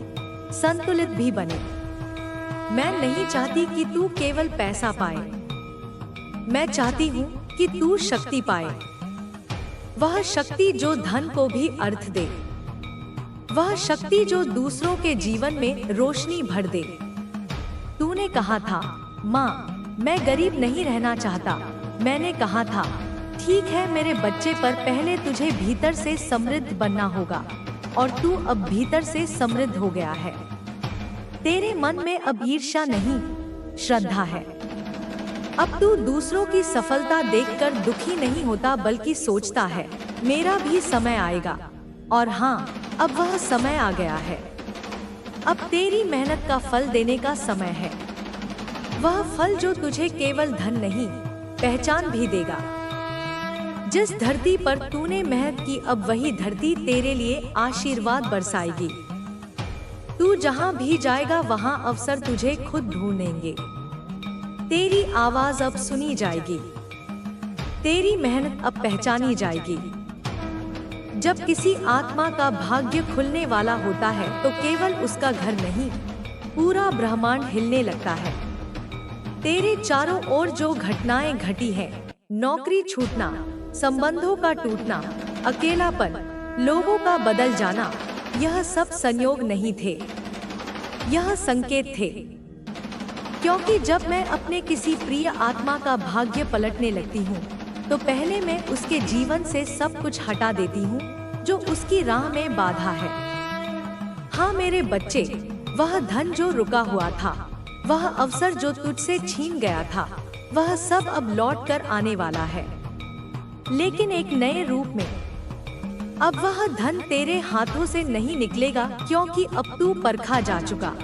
संतुलित भी बने। मैं नहीं चाहती कि तू केवल पैसा पाए, मैं चाहती हूँ कि तू शक्ति पाए, वह शक्ति जो धन को भी अर्थ दे। वह शक्ति जो दूसरों के जीवन में रोशनी भर दे। तूने कहा था, माँ, मैं गरीब नहीं रहना चाहता। मैंने कहा था, ठीक है मेरे बच्चे, पर पहले तुझे भीतर से समृद्ध बनना होगा, और तू अब भीतर से समृद्ध हो गया है। तेरे मन में अब ईर्ष्या नहीं, श्रद्धा है। अब तू दूसरों की सफलता देखकर दुखी नहीं होता, बल्कि सोचता है, मेरा भी समय आएगा। और हाँ, अब वह समय आ गया है। अब तेरी मेहनत का फल देने का समय है। वह फल जो तुझे केवल धन नहीं, पहचान भी देगा। जिस धरती पर तूने मेहनत की, अब वही धरती तेरे लिए आशीर्वाद बरसाएगी। तू जहाँ भी जाएगा वहाँ अवसर तुझे खुद ढूंढेंगे। तेरी आवाज अब सुनी जाएगी। तेरी मेहनत अब पहचानी जाएगी। जब किसी आत्मा का भाग्य खुलने वाला होता है तो केवल उसका घर नहीं, पूरा ब्रह्मांड हिलने लगता है। तेरे चारों ओर जो घटनाएं घटी हैं, नौकरी छूटना, संबंधों का टूटना, अकेलापन, लोगों का बदल जाना, यह सब संयोग नहीं थे, यह संकेत थे। क्योंकि जब मैं अपने किसी प्रिय आत्मा का भाग्य पलटने लगती हूँ, तो पहले मैं उसके जीवन से सब कुछ हटा देती हूँ जो उसकी राह में बाधा है। हाँ मेरे बच्चे, वह धन जो रुका हुआ था, वह अवसर जो तुझसे छीन गया था, वह सब अब लौट कर आने वाला है, लेकिन एक नए रूप में। अब वह धन तेरे हाथों से नहीं निकलेगा, क्योंकि अब तू परखा जा चुका।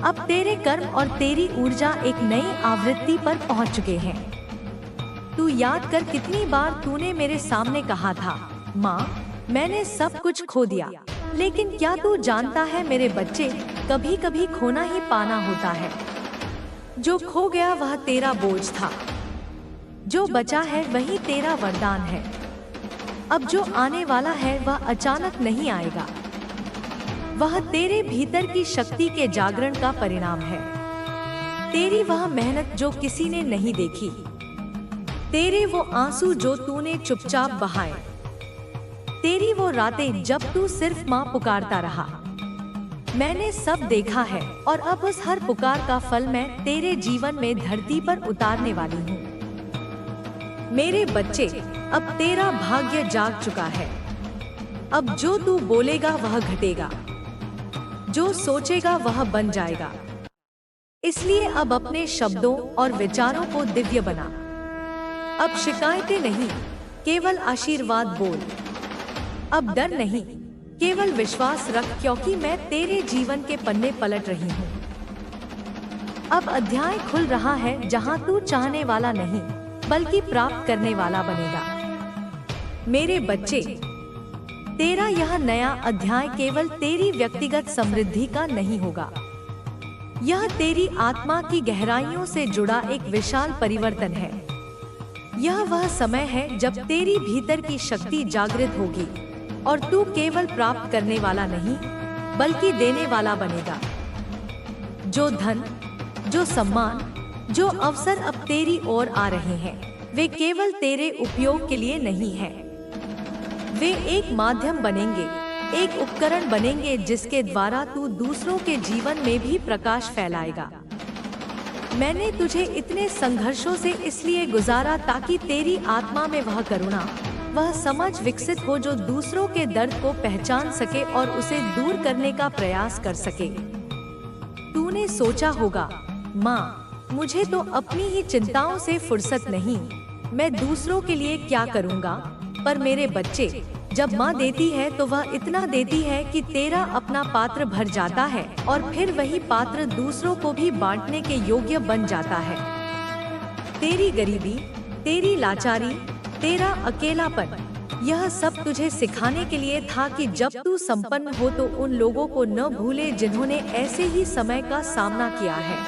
अब तेरे कर्म और तेरी ऊर्जा एक नई आवृत्ति पर पहुंच चुके हैं। तू याद कर, कितनी बार तूने मेरे सामने कहा था, माँ, मैंने सब कुछ खो दिया। लेकिन क्या तू जानता है मेरे बच्चे, कभी कभी खोना ही पाना होता है। जो खो गया वह तेरा बोझ था, जो बचा है वही तेरा वरदान है। अब जो आने वाला है वह अचानक नहीं आएगा, वह तेरे भीतर की शक्ति के जागरण का परिणाम है। तेरी वह मेहनत जो किसी ने नहीं देखी, तेरे वो आंसू जो तूने चुपचाप बहाए, तेरी वो रातें जब तू सिर्फ माँ पुकारता रहा, मैंने सब देखा है। और अब उस हर पुकार का फल मैं तेरे जीवन में धरती पर उतारने वाली हूँ। मेरे बच्चे, अब तेरा भाग्य जाग चुका है। अब जो तू बोलेगा वह घटेगा, जो सोचेगा वह बन जाएगा। इसलिए अब अपने शब्दों और विचारों को दिव्य बना। अब शिकायतें नहीं, केवल आशीर्वाद बोल। अब डर नहीं, केवल विश्वास रख, क्योंकि मैं तेरे जीवन के पन्ने पलट रही हूँ। अब अध्याय खुल रहा है जहाँ तू चाहने वाला नहीं, बल्कि प्राप्त करने वाला बनेगा। मेरे बच्चे, तेरा यह नया अध्याय केवल तेरी व्यक्तिगत समृद्धि का नहीं होगा, यह तेरी आत्मा की गहराइयों से जुड़ा एक विशाल परिवर्तन है। यह वह समय है जब तेरी भीतर की शक्ति जागृत होगी और तू केवल प्राप्त करने वाला नहीं, बल्कि देने वाला बनेगा। जो धन, जो सम्मान, जो अवसर अब तेरी ओर आ रहे हैं, वे केवल तेरे उपयोग के लिए नहीं हैं। वे एक माध्यम बनेंगे, एक उपकरण बनेंगे जिसके द्वारा तू दूसरों के जीवन में भी प्रकाश फैलाएगा। मैंने तुझे इतने संघर्षों से इसलिए गुजारा ताकि तेरी आत्मा में वह करुणा, वह समझ विकसित हो जो दूसरों के दर्द को पहचान सके और उसे दूर करने का प्रयास कर सके। तूने सोचा होगा, माँ, मुझे तो अपनी ही चिंताओं से फुर्सत नहीं, मैं दूसरों के लिए क्या करूँगा। पर मेरे बच्चे, जब माँ देती है तो वह इतना देती है कि तेरा अपना पात्र भर जाता है और फिर वही पात्र दूसरों को भी बांटने के योग्य बन जाता है। तेरी गरीबी, तेरी लाचारी, तेरा अकेलापन, यह सब तुझे सिखाने के लिए था कि जब तू संपन्न हो तो उन लोगों को न भूले जिन्होंने ऐसे ही समय का सामना किया है।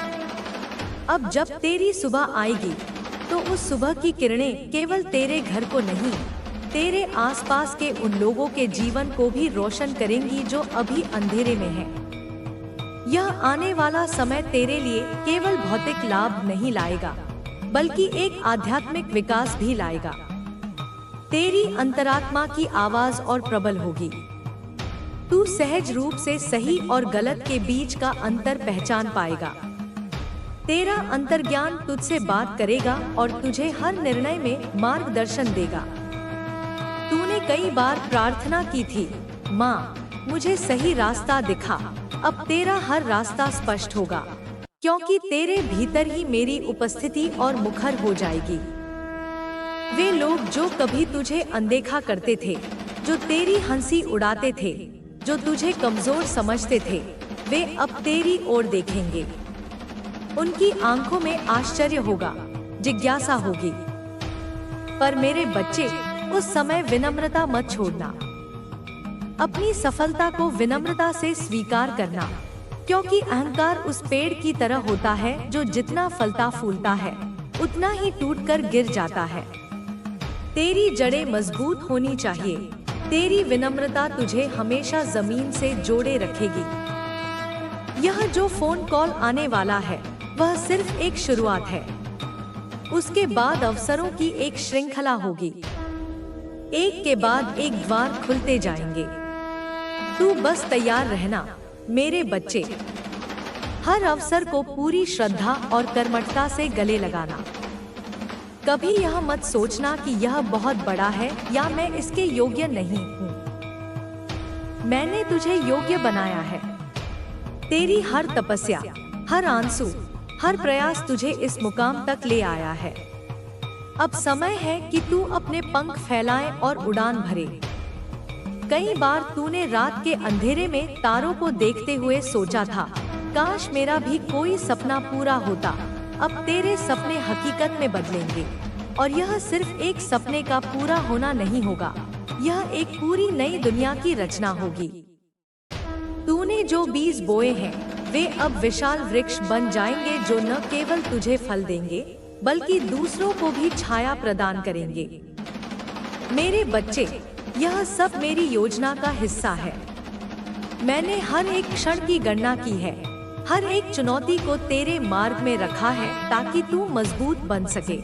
अब जब तेरी सुबह आएगी तो उस सुबह की किरणें केवल तेरे घर को नहीं, तेरे आसपास के उन लोगों के जीवन को भी रोशन करेंगी जो अभी अंधेरे में हैं। यह आने वाला समय तेरे लिए केवल भौतिक लाभ नहीं लाएगा, बल्कि एक आध्यात्मिक विकास भी लाएगा। तेरी अंतरात्मा की आवाज और प्रबल होगी, तू सहज रूप से सही और गलत के बीच का अंतर पहचान पाएगा। तेरा अंतर्ज्ञान तुझसे बात करेगा और तुझे हर निर्णय में मार्गदर्शन देगा। तूने कई बार प्रार्थना की थी, माँ मुझे सही रास्ता दिखा। अब तेरा हर रास्ता स्पष्ट होगा, क्योंकि तेरे भीतर ही मेरी उपस्थिति और मुखर हो जाएगी। वे लोग जो कभी तुझे अनदेखा करते थे, जो तेरी हंसी उड़ाते थे, जो तुझे कमजोर समझते थे, वे अब तेरी ओर देखेंगे। उनकी आंखों में आश्चर्य होगा, जिज्ञासा होगी। पर मेरे बच्चे, उस समय विनम्रता मत छोड़ना। अपनी सफलता को विनम्रता से स्वीकार करना, क्योंकि अहंकार उस पेड़ की तरह होता है जो जितना फलता फूलता है उतना ही टूटकर गिर जाता है। तेरी जड़ें मजबूत होनी चाहिए। तेरी विनम्रता तुझे हमेशा जमीन से जोड़े रखेगी। यह जो फोन कॉल आने वाला है वह सिर्फ एक शुरुआत है। उसके बाद अवसरों की एक श्रृंखला होगी। एक के बाद एक द्वार खुलते जाएंगे। तू बस तैयार रहना मेरे बच्चे। हर अवसर को पूरी श्रद्धा और कर्मठता से गले लगाना। कभी यह मत सोचना कि यह बहुत बड़ा है या मैं इसके योग्य नहीं हूँ। मैंने तुझे योग्य बनाया है। तेरी हर तपस्या, हर आंसू, हर प्रयास तुझे इस मुकाम तक ले आया है। अब समय है कि तू अपने पंख फैलाए और उड़ान भरे। कई बार तूने रात के अंधेरे में तारों को देखते हुए सोचा था, काश मेरा भी कोई सपना पूरा होता। अब तेरे सपने हकीकत में बदलेंगे, और यह सिर्फ एक सपने का पूरा होना नहीं होगा, यह एक पूरी नई दुनिया की रचना होगी। तूने जो बीज बोए हैं वे अब विशाल वृक्ष बन जाएंगे, जो न केवल तुझे फल देंगे बल्कि दूसरों को भी छाया प्रदान करेंगे। मेरे बच्चे, यह सब मेरी योजना का हिस्सा है। मैंने हर एक क्षण की गणना की है, हर एक चुनौती को तेरे मार्ग में रखा है ताकि तू मजबूत बन सके।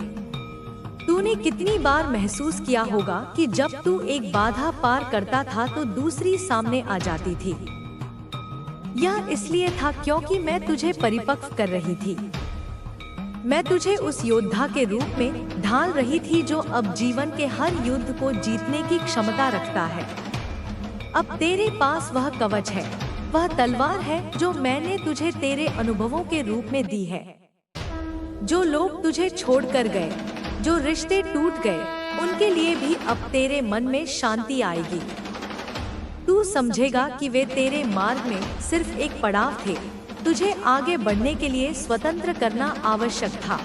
तूने कितनी बार महसूस किया होगा कि जब तू एक बाधा पार करता था तो दूसरी सामने आ जाती थी। यह इसलिए था क्योंकि मैं तुझे परिपक्व कर रही थी। मैं तुझे उस योद्धा के रूप में ढाल रही थी जो अब जीवन के हर युद्ध को जीतने की क्षमता रखता है। अब तेरे पास वह कवच है, वह तलवार है जो मैंने तुझे तेरे अनुभवों के रूप में दी है। जो लोग तुझे छोड़कर गए, जो रिश्ते टूट गए, उनके लिए भी अब तेरे मन में शांति आएगी। तू समझेगा कि वे तेरे मार्ग में सिर्फ एक पड़ाव थे। तुझे आगे बढ़ने के लिए स्वतंत्र करना आवश्यक था।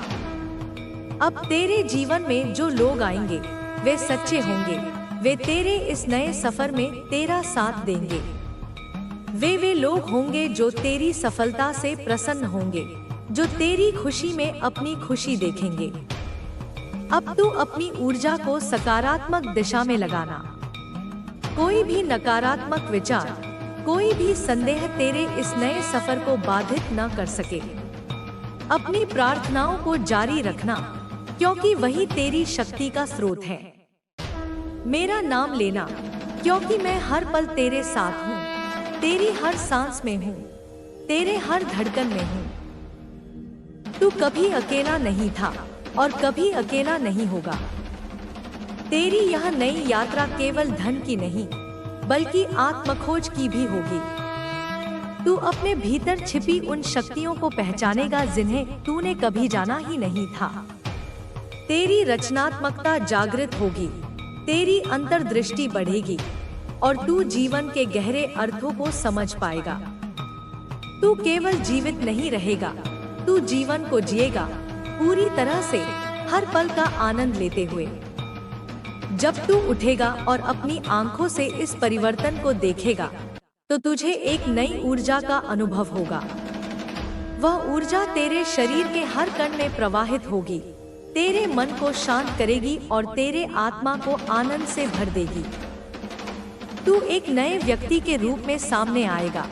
अब तेरे जीवन में जो लोग आएंगे वे सच्चे होंगे। वे तेरे इस नए सफर में तेरा साथ देंगे। वे लोग होंगे जो तेरी सफलता से प्रसन्न होंगे, जो तेरी खुशी में अपनी खुशी देखेंगे। अब तू अपनी ऊर्जा को सकारात्मक दिशा में लगाना। कोई भी नकारात्मक विचार, कोई भी संदेह तेरे इस नए सफर को बाधित न कर सके। अपनी प्रार्थनाओं को जारी रखना, क्योंकि वही तेरी शक्ति का स्रोत है। मेरा नाम लेना, क्योंकि मैं हर पल तेरे साथ हूँ। तेरी हर सांस में हूँ, तेरे हर धड़कन में हूँ। तू कभी अकेला नहीं था और कभी अकेला नहीं होगा। तेरी यह नई यात्रा केवल धन की नहीं बल्कि आत्मखोज की भी होगी। तू अपने भीतर छिपी उन शक्तियों को पहचानेगा जिन्हें तूने कभी जाना ही नहीं था। तेरी रचनात्मकता जागृत होगी, तेरी अंतर्दृष्टि बढ़ेगी और तू जीवन के गहरे अर्थों को समझ पाएगा। तू केवल जीवित नहीं रहेगा, तू जीवन को जिएगा पूरी तरह से, हर पल का आनंद लेते हुए। जब तू उठेगा और अपनी आंखों से इस परिवर्तन को देखेगा तो तुझे एक नई ऊर्जा का अनुभव होगा। वह ऊर्जा तेरे शरीर के हर कण में प्रवाहित होगी, तेरे मन को शांत करेगी और तेरे आत्मा को आनंद से भर देगी। तू एक नए व्यक्ति के रूप में सामने आएगा,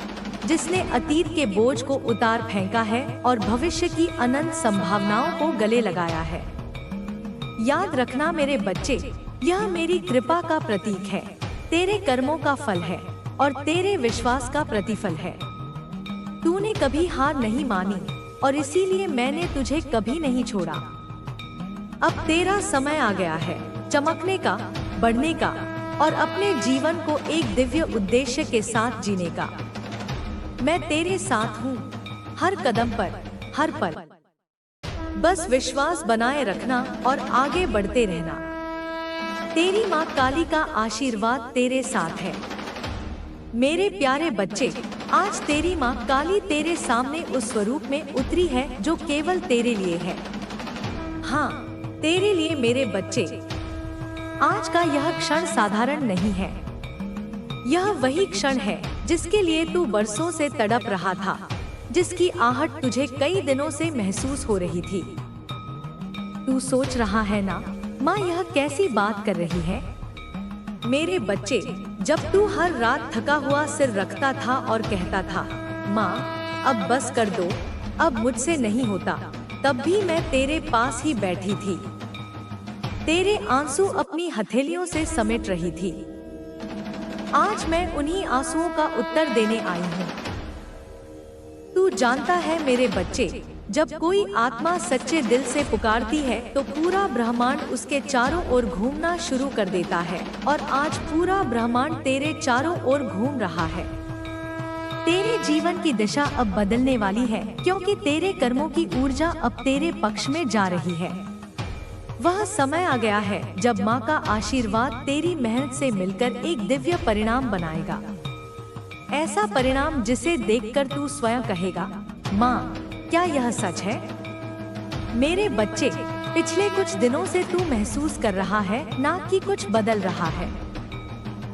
जिसने अतीत के बोझ को उतार फेंका है और भविष्य की अनंत संभावनाओं को गले लगाया है। याद रखना मेरे बच्चे, यह मेरी कृपा का प्रतीक है, तेरे कर्मों का फल है और तेरे विश्वास का प्रतिफल है। तूने कभी हार नहीं मानी और इसीलिए मैंने तुझे कभी नहीं छोड़ा। अब तेरा समय आ गया है चमकने का, बढ़ने का और अपने जीवन को एक दिव्य उद्देश्य के साथ जीने का। मैं तेरे साथ हूँ, हर कदम पर, हर पल। बस विश्वास बनाए रखना और आगे बढ़ते रहना। तेरी माँ काली का आशीर्वाद तेरे साथ है। मेरे प्यारे बच्चे, आज तेरी माँ काली तेरे सामने उस स्वरूप में उतरी है जो केवल तेरे लिए है। हाँ, तेरे लिए मेरे बच्चे। आज का यह क्षण साधारण नहीं है। यह वही क्षण है जिसके लिए तू बरसों से तड़प रहा था, जिसकी आहट तुझे कई दिनों से महसूस हो रही थी। तू सोच रहा है ना, माँ यह कैसी बात कर रही है? मेरे बच्चे, जब तू हर रात थका हुआ सिर रखता था और कहता था, माँ अब बस कर दो, अब मुझसे नहीं होता, तब भी मैं तेरे पास ही बैठी थी। तेरे आंसू अपनी हथेलियों से समेट रही थी। आज मैं उन्हीं आंसुओं का उत्तर देने आई हूँ। तू जानता है मेरे बच्चे, जब कोई आत्मा सच्चे दिल से पुकारती है तो पूरा ब्रह्मांड उसके चारों ओर घूमना शुरू कर देता है, और आज पूरा ब्रह्मांड तेरे चारों ओर घूम रहा है। तेरे जीवन की दिशा अब बदलने वाली है, क्योंकि तेरे कर्मों की ऊर्जा अब तेरे पक्ष में जा रही है। वह समय आ गया है जब माँ का आशीर्वाद तेरी मेहनत से मिलकर एक दिव्य परिणाम बनाएगा। ऐसा परिणाम जिसे देखकर तू स्वयं कहेगा, माँ क्या यह सच है? मेरे बच्चे, पिछले कुछ दिनों से तू महसूस कर रहा है ना कि कुछ बदल रहा है।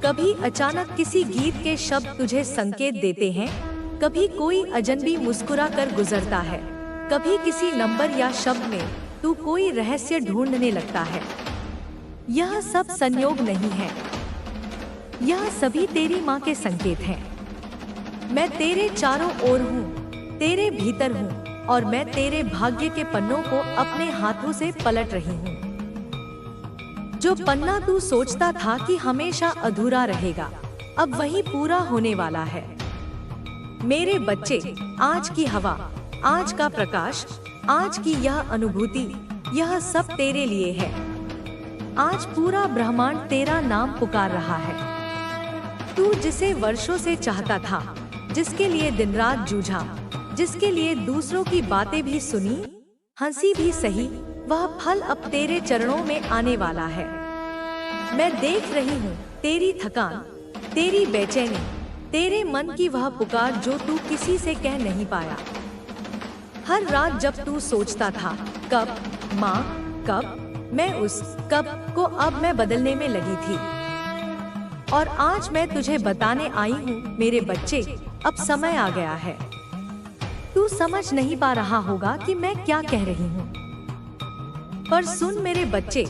कभी अचानक किसी गीत के शब्द तुझे संकेत देते हैं, कभी कोई अजनबी मुस्कुरा कर गुजरता है, कभी किसी नंबर या शब्द में तू कोई रहस्य ढूंढने लगता है। यह सब संयोग नहीं है, यह सभी तेरी माँ के संकेत हैं। मैं तेरे चारों ओर हूँ, तेरे भीतर हूँ, और मैं तेरे भाग्य के पन्नों को अपने हाथों से पलट रही हूँ। जो पन्ना तू सोचता था कि हमेशा अधूरा रहेगा, अब वही पूरा होने वाला है। मेरे बच्चे, आज की हवा, आज का प्रकाश, आज की यह अनुभूति, यह सब तेरे लिए है। आज पूरा ब्रह्मांड तेरा नाम पुकार रहा है। तू जिसे वर्षों से चाहता था, जिसके लिए दिन रात जूझा, जिसके लिए दूसरों की बातें भी सुनी, हंसी भी सही, वह फल अब तेरे चरणों में आने वाला है। मैं देख रही हूँ तेरी थकान, तेरी बेचैनी, तेरे मन की वह पुकार जो तू किसी से कह नहीं पाया। हर रात जब तू सोचता था, कब माँ, कब मैं उस कब को अब मैं बदलने में लगी थी। और आज मैं तुझे बताने आई हूँ मेरे बच्चे, अब समय आ गया है। तू समझ नहीं पा रहा होगा कि मैं क्या कह रही हूँ, पर सुन मेरे बच्चे,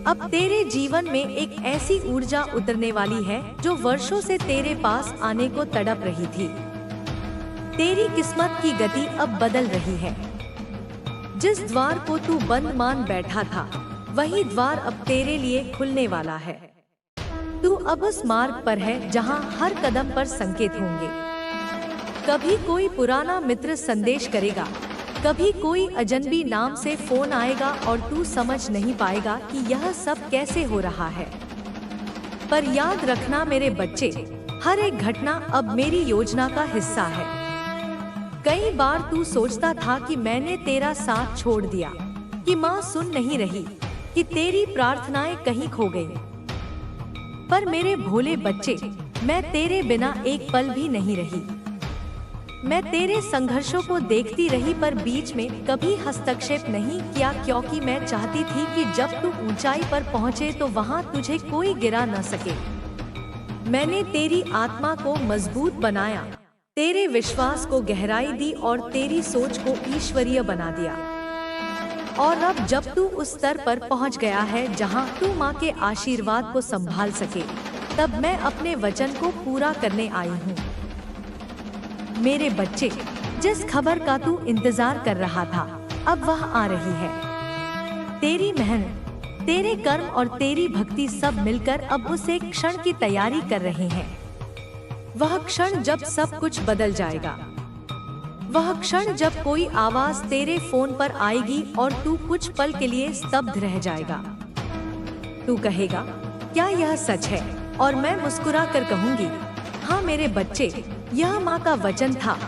अब तेरे जीवन में एक ऐसी ऊर्जा उतरने वाली है जो वर्षों से तेरे पास आने को तड़प रही थी। तेरी किस्मत की गति अब बदल रही है। जिस द्वार को तू बंद मान बैठा था, वही द्वार अब तेरे लिए खुलने वाला है। तू अब उस मार्ग पर है जहाँ हर कदम पर संकेत होंगे। कभी कोई पुराना मित्र संदेश करेगा, कभी कोई अजनबी नाम से फोन आएगा और तू समझ नहीं पाएगा कि यह सब कैसे हो रहा है। पर याद रखना मेरे बच्चे, हर एक घटना अब मेरी योजना का हिस्सा है। कई बार तू सोचता था कि मैंने तेरा साथ छोड़ दिया, कि माँ सुन नहीं रही, कि तेरी प्रार्थनाएं कहीं खो गई। पर मेरे भोले बच्चे, मैं तेरे बिना एक पल भी नहीं रही। मैं तेरे संघर्षों को देखती रही, पर बीच में कभी हस्तक्षेप नहीं किया, क्योंकि मैं चाहती थी कि जब तू ऊंचाई पर पहुंचे तो वहां तुझे कोई गिरा न सके। मैंने तेरी आत्मा को मजबूत बनाया, तेरे विश्वास को गहराई दी और तेरी सोच को ईश्वरीय बना दिया। और अब जब तू उस स्तर पर पहुंच गया है जहां तू माँ के आशीर्वाद को संभाल सके, तब मैं अपने वचन को पूरा करने आई हूँ। मेरे बच्चे, जिस खबर का तू इंतजार कर रहा था, अब वह आ रही है। तेरी मेहनत, तेरे कर्म और तेरी भक्ति सब मिलकर अब उस एक क्षण की तैयारी कर रहे हैं। वह क्षण जब सब कुछ बदल जाएगा। वह क्षण जब कोई आवाज तेरे फोन पर आएगी और तू कुछ पल के लिए स्तब्ध रह जाएगा। तू कहेगा, क्या यह सच है? और मैं मुस्कुरा कर कहूंगी, हाँ मेरे बच्चे, यह माँ का वचन था।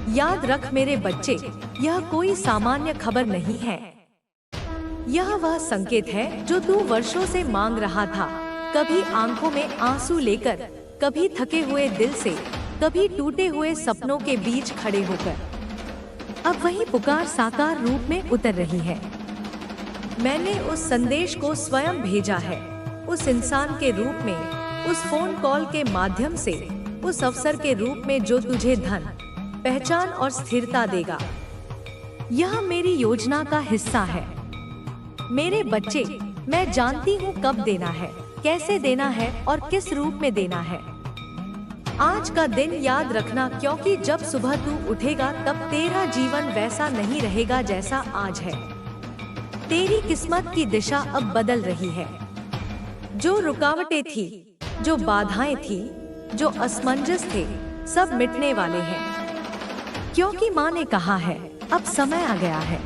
याद रख मेरे बच्चे, यह कोई सामान्य खबर नहीं है। यह वह संकेत है जो तू वर्षों से मांग रहा था, कभी आंखों में आंसू लेकर, कभी थके हुए दिल से, कभी टूटे हुए सपनों के बीच खड़े होकर। अब वही पुकार साकार रूप में उतर रही है। मैंने उस संदेश को स्वयं भेजा है, उस इंसान के रूप में, उस फोन कॉल के माध्यम से, उस अवसर के रूप में जो तुझे धन, पहचान और स्थिरता देगा। यह मेरी योजना का हिस्सा है। मेरे बच्चे, मैं जानती हूँ कब देना है, कैसे देना है और किस रूप में देना है। आज का दिन याद रखना, क्योंकि जब सुबह तू उठेगा तब तेरा जीवन वैसा नहीं रहेगा जैसा आज है। तेरी किस्मत की दिशा अब बदल रही है। जो रुकावटें थी, जो बाधाएं थी, जो असमंजस थे, सब मिटने वाले हैं। क्योंकि माँ ने कहा है, अब समय आ गया है।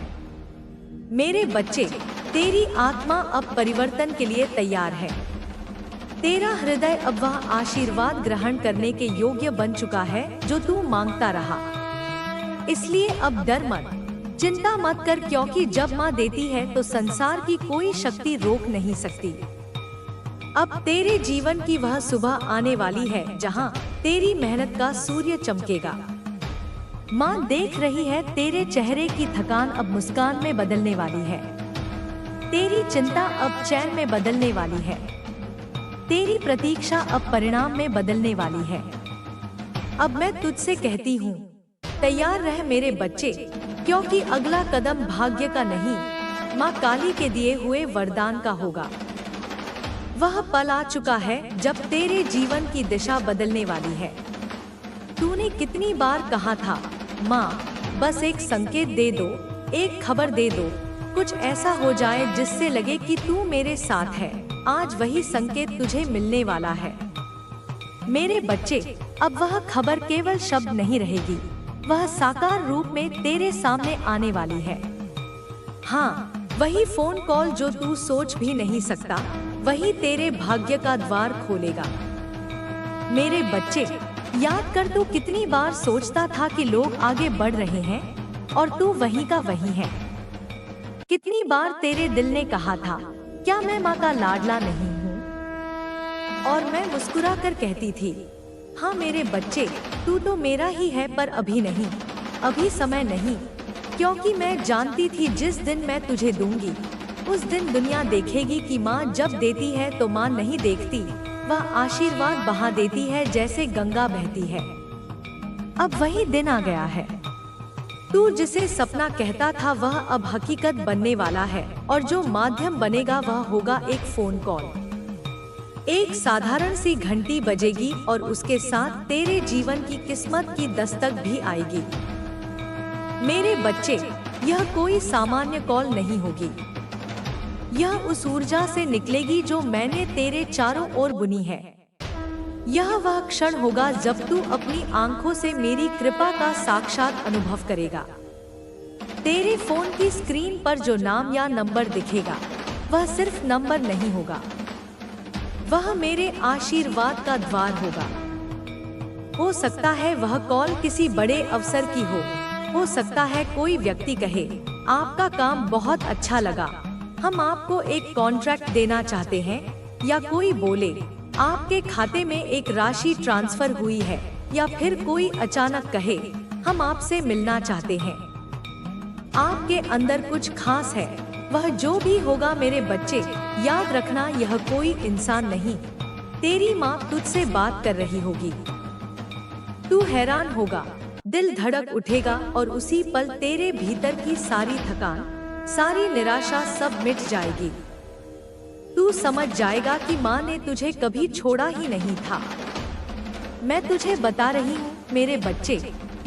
मेरे बच्चे, तेरी आत्मा अब परिवर्तन के लिए तैयार है। तेरा हृदय अब वह आशीर्वाद ग्रहण करने के योग्य बन चुका है जो तू मांगता रहा। इसलिए अब डर मत, चिंता मत कर, क्योंकि जब माँ देती है तो संसार की कोई शक्ति रोक नहीं सकती। अब तेरे जीवन की वह सुबह आने वाली है जहाँ तेरी मेहनत का सूर्य चमकेगा। माँ देख रही है, तेरे चेहरे की थकान अब मुस्कान में बदलने वाली है। तेरी चिंता अब चैन में बदलने वाली है। तेरी प्रतीक्षा अब परिणाम में बदलने वाली है। अब मैं तुझसे कहती हूँ, तैयार रह मेरे बच्चे, क्योंकि अगला कदम भाग्य का नहीं, माँ काली के दिए हुए वरदान का होगा। वह पल आ चुका है जब तेरे जीवन की दिशा बदलने वाली है। तूने कितनी बार कहा था, माँ बस एक संकेत दे दो, एक खबर दे दो, कुछ ऐसा हो जाए जिससे लगे कि तू मेरे साथ है। आज वही संकेत तुझे मिलने वाला है। मेरे बच्चे, अब वह खबर केवल शब्द नहीं रहेगी, वह साकार रूप में तेरे सामने आने वाली है। हाँ, वही फोन कॉल जो तू सोच भी नहीं सकता, वही तेरे भाग्य का द्वार खोलेगा। मेरे बच्चे, याद कर, तू कितनी बार सोचता था कि लोग आगे बढ़ रहे हैं और तू वहीं का वहीं है। कितनी बार तेरे दिल ने कहा था, क्या मैं माँ का लाडला नहीं हूँ? और मैं मुस्कुरा कर कहती थी, हाँ मेरे बच्चे, तू तो मेरा ही है, पर अभी नहीं, अभी समय नहीं, क्योंकि मैं जानती थी जिस दिन मैं तुझे दूंगी, उस दिन दुनिया देखेगी कि माँ जब देती है तो माँ नहीं देखती, वह आशीर्वाद बहा देती है जैसे गंगा बहती है। अब वही दिन आ गया है। तू जिसे सपना कहता था वह अब हकीकत बनने वाला है, और जो माध्यम बनेगा वह होगा एक फोन कॉल। एक साधारण सी घंटी बजेगी और उसके साथ तेरे जीवन की किस्मत की दस्तक भी आएगी। मेरे बच्चे, यह कोई सामान्य कॉल नहीं होगी। यह उस ऊर्जा से निकलेगी जो मैंने तेरे चारों ओर बुनी है। यह वह क्षण होगा जब तू अपनी आंखों से मेरी कृपा का साक्षात अनुभव करेगा। तेरे फोन की स्क्रीन पर जो नाम या नंबर दिखेगा, वह सिर्फ नंबर नहीं होगा, वह मेरे आशीर्वाद का द्वार होगा। हो सकता है वह कॉल किसी बड़े अवसर की हो सकता है कोई व्यक्ति कहे, आपका काम बहुत अच्छा लगा, हम आपको एक कॉन्ट्रैक्ट देना चाहते हैं, या कोई बोले, आपके खाते में एक राशि ट्रांसफर हुई है, या फिर कोई अचानक कहे, हम आपसे मिलना चाहते हैं। आपके अंदर कुछ खास है। वह जो भी होगा मेरे बच्चे, याद रखना यह कोई इंसान नहीं, तेरी माँ तुझसे बात कर रही होगी। तू हैरान होगा, दिल धड़क उठेगा और उसी पल तेरे भीतर की सारी थकान, सारी निराशा सब मिट जाएगी। तू समझ जाएगा कि माँ ने तुझे कभी छोड़ा ही नहीं था। मैं तुझे बता रही हूँ मेरे बच्चे,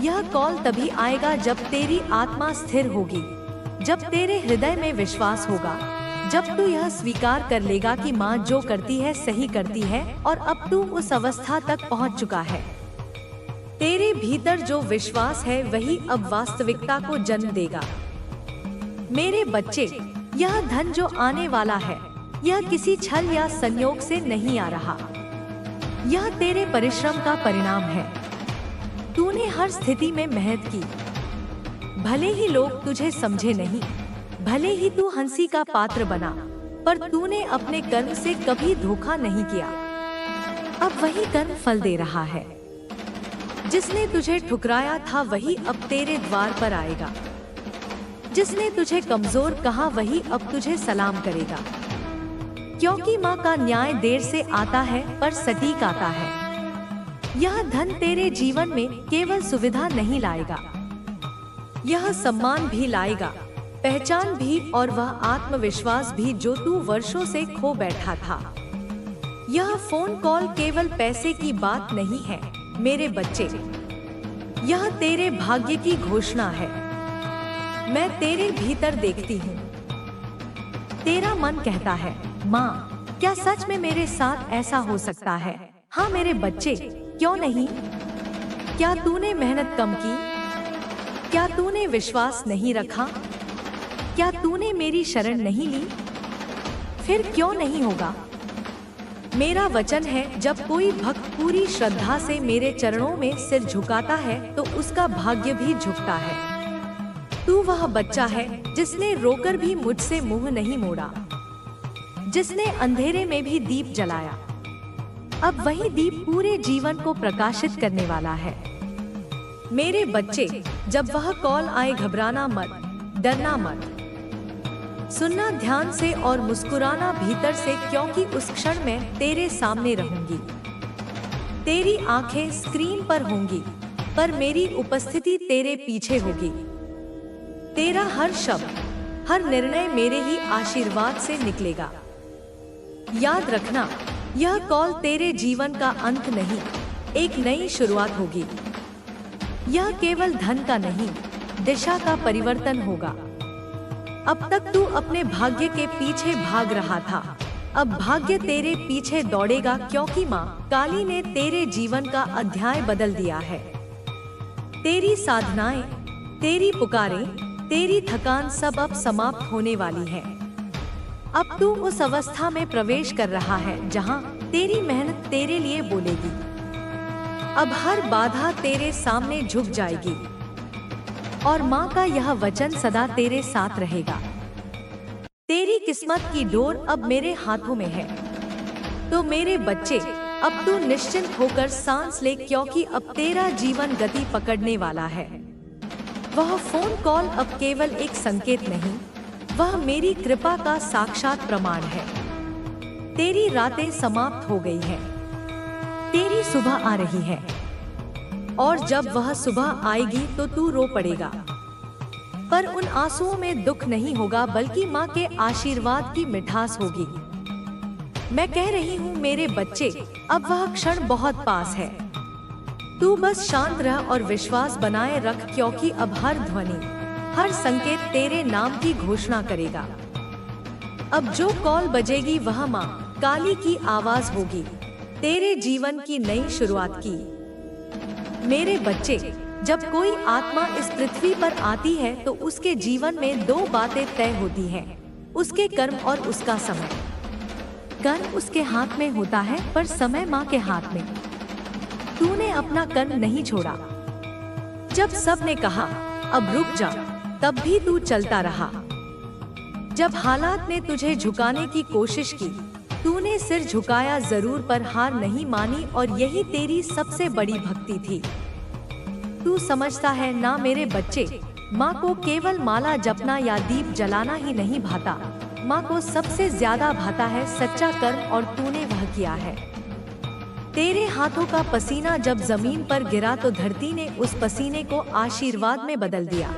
यह कॉल तभी आएगा जब तेरी आत्मा स्थिर होगी, जब तेरे हृदय में विश्वास होगा, जब तू यह स्वीकार कर लेगा कि माँ जो करती है सही करती है और अब तू उस अवस्था तक पहुँच चुका है। तेरे भीतर जो विश्वास है वही अब वास्तविकता को जन्म देगा। मेरे बच्चे, यह धन जो आने वाला है, यह किसी छल या संयोग से नहीं आ रहा। यह तेरे परिश्रम का परिणाम है। तूने हर स्थिति में मेहनत की। भले ही लोग तुझे समझे नहीं, भले ही तू हंसी का पात्र बना, पर तूने अपने कर्म से कभी धोखा नहीं किया। अब वही कर्म फल दे रहा है। जिसने तुझे ठुकराया था वही अब तेरे द्वार पर आएगा। जिसने तुझे कमजोर कहा वही अब तुझे सलाम करेगा। क्योंकि माँ का न्याय देर से आता है पर सटीक आता है। यह धन तेरे जीवन में केवल सुविधा नहीं लाएगा, यह सम्मान भी लाएगा, पहचान भी और वह आत्मविश्वास भी जो तू वर्षों से खो बैठा था। यह फोन कॉल केवल पैसे की बात नहीं है मेरे बच्चे, यह तेरे भाग्य की घोषणा है। मैं तेरे भीतर देखती हूँ। तेरा मन कहता है, माँ, क्या सच में मेरे साथ ऐसा हो सकता है? हाँ मेरे बच्चे, क्यों नहीं? क्या तूने मेहनत कम की? क्या तूने विश्वास नहीं रखा? क्या तूने मेरी शरण नहीं ली? फिर क्यों नहीं होगा? मेरा वचन है, जब कोई भक्त पूरी श्रद्धा से मेरे चरणों में सिर झुकाता है तो उसका भाग्य भी झुकता है। तू वह बच्चा है जिसने रोकर भी मुझसे मुंह नहीं मोड़ा, जिसने अंधेरे में भी दीप जलाया। अब वही दीप पूरे जीवन को प्रकाशित करने वाला है। मेरे बच्चे, जब वह कॉल आए घबराना मत, डरना मत। सुनना ध्यान से और मुस्कुराना भीतर से, क्योंकि उस क्षण में तेरे सामने रहूंगी। तेरी आंखें स्क्रीन पर होंगी, पर मेरी उपस्थिति तेरे पीछे होगी। तेरा हर शब्द, हर निर्णय मेरे ही आशीर्वाद से निकलेगा। याद रखना, यह कॉल तेरे जीवन का अंत नहीं, एक नई शुरुआत होगी। यह केवल धन का नहीं, दिशा का परिवर्तन होगा। अब तक तू अपने भाग्य के पीछे भाग रहा था, अब भाग्य तेरे पीछे दौड़ेगा, क्योंकि माँ काली ने तेरे जीवन का अध्याय बदल दिया है। तेरी साधनाएं, तेरी पुकारें, तेरी थकान सब अब समाप्त होने वाली है। अब तू उस अवस्था में प्रवेश कर रहा है जहां तेरी मेहनत तेरे लिए बोलेगी। अब हर बाधा तेरे सामने झुक जाएगी और माँ का यह वचन सदा तेरे साथ रहेगा। तेरी किस्मत की डोर अब मेरे हाथों में है। तो मेरे बच्चे, अब तू निश्चिंत होकर सांस ले, क्योंकि अब तेरा जीवन गति पकड़ने वाला है। वह फोन कॉल अब केवल एक संकेत नहीं, वह मेरी कृपा का साक्षात प्रमाण है। तेरी रातें समाप्त हो गई हैं, तेरी सुबह आ रही है, और जब वह सुबह आएगी तो तू रो पड़ेगा, पर उन आंसुओं में दुख नहीं होगा, बल्कि माँ के आशीर्वाद की मिठास होगी। मैं कह रही हूँ मेरे बच्चे, अब वह क्षण बहुत पास है। तू बस शांत रह और विश्वास बनाए रख, क्योंकि अब हर ध्वनि, हर संकेत तेरे नाम की घोषणा करेगा। अब जो कॉल बजेगी वह माँ काली की आवाज होगी, तेरे जीवन की नई शुरुआत की। मेरे बच्चे, जब कोई आत्मा इस पृथ्वी पर आती है तो उसके जीवन में दो बातें तय होती हैं, उसके कर्म और उसका समय। कर्म उसके हाथ में होता है, पर समय माँ के हाथ में। तूने अपना कर्म नहीं छोड़ा। जब सब ने कहा अब रुक जा, तब भी तू चलता रहा। जब हालात ने तुझे झुकाने की कोशिश की, तूने सिर झुकाया जरूर, पर हार नहीं मानी, और यही तेरी सबसे बड़ी भक्ति थी। तू समझता है ना मेरे बच्चे, माँ को केवल माला जपना या दीप जलाना ही नहीं भाता, माँ को सबसे ज्यादा भाता है सच्चा कर्म, और तूने वह किया है। तेरे हाथों का पसीना जब जमीन पर गिरा तो धरती ने उस पसीने को आशीर्वाद में बदल दिया।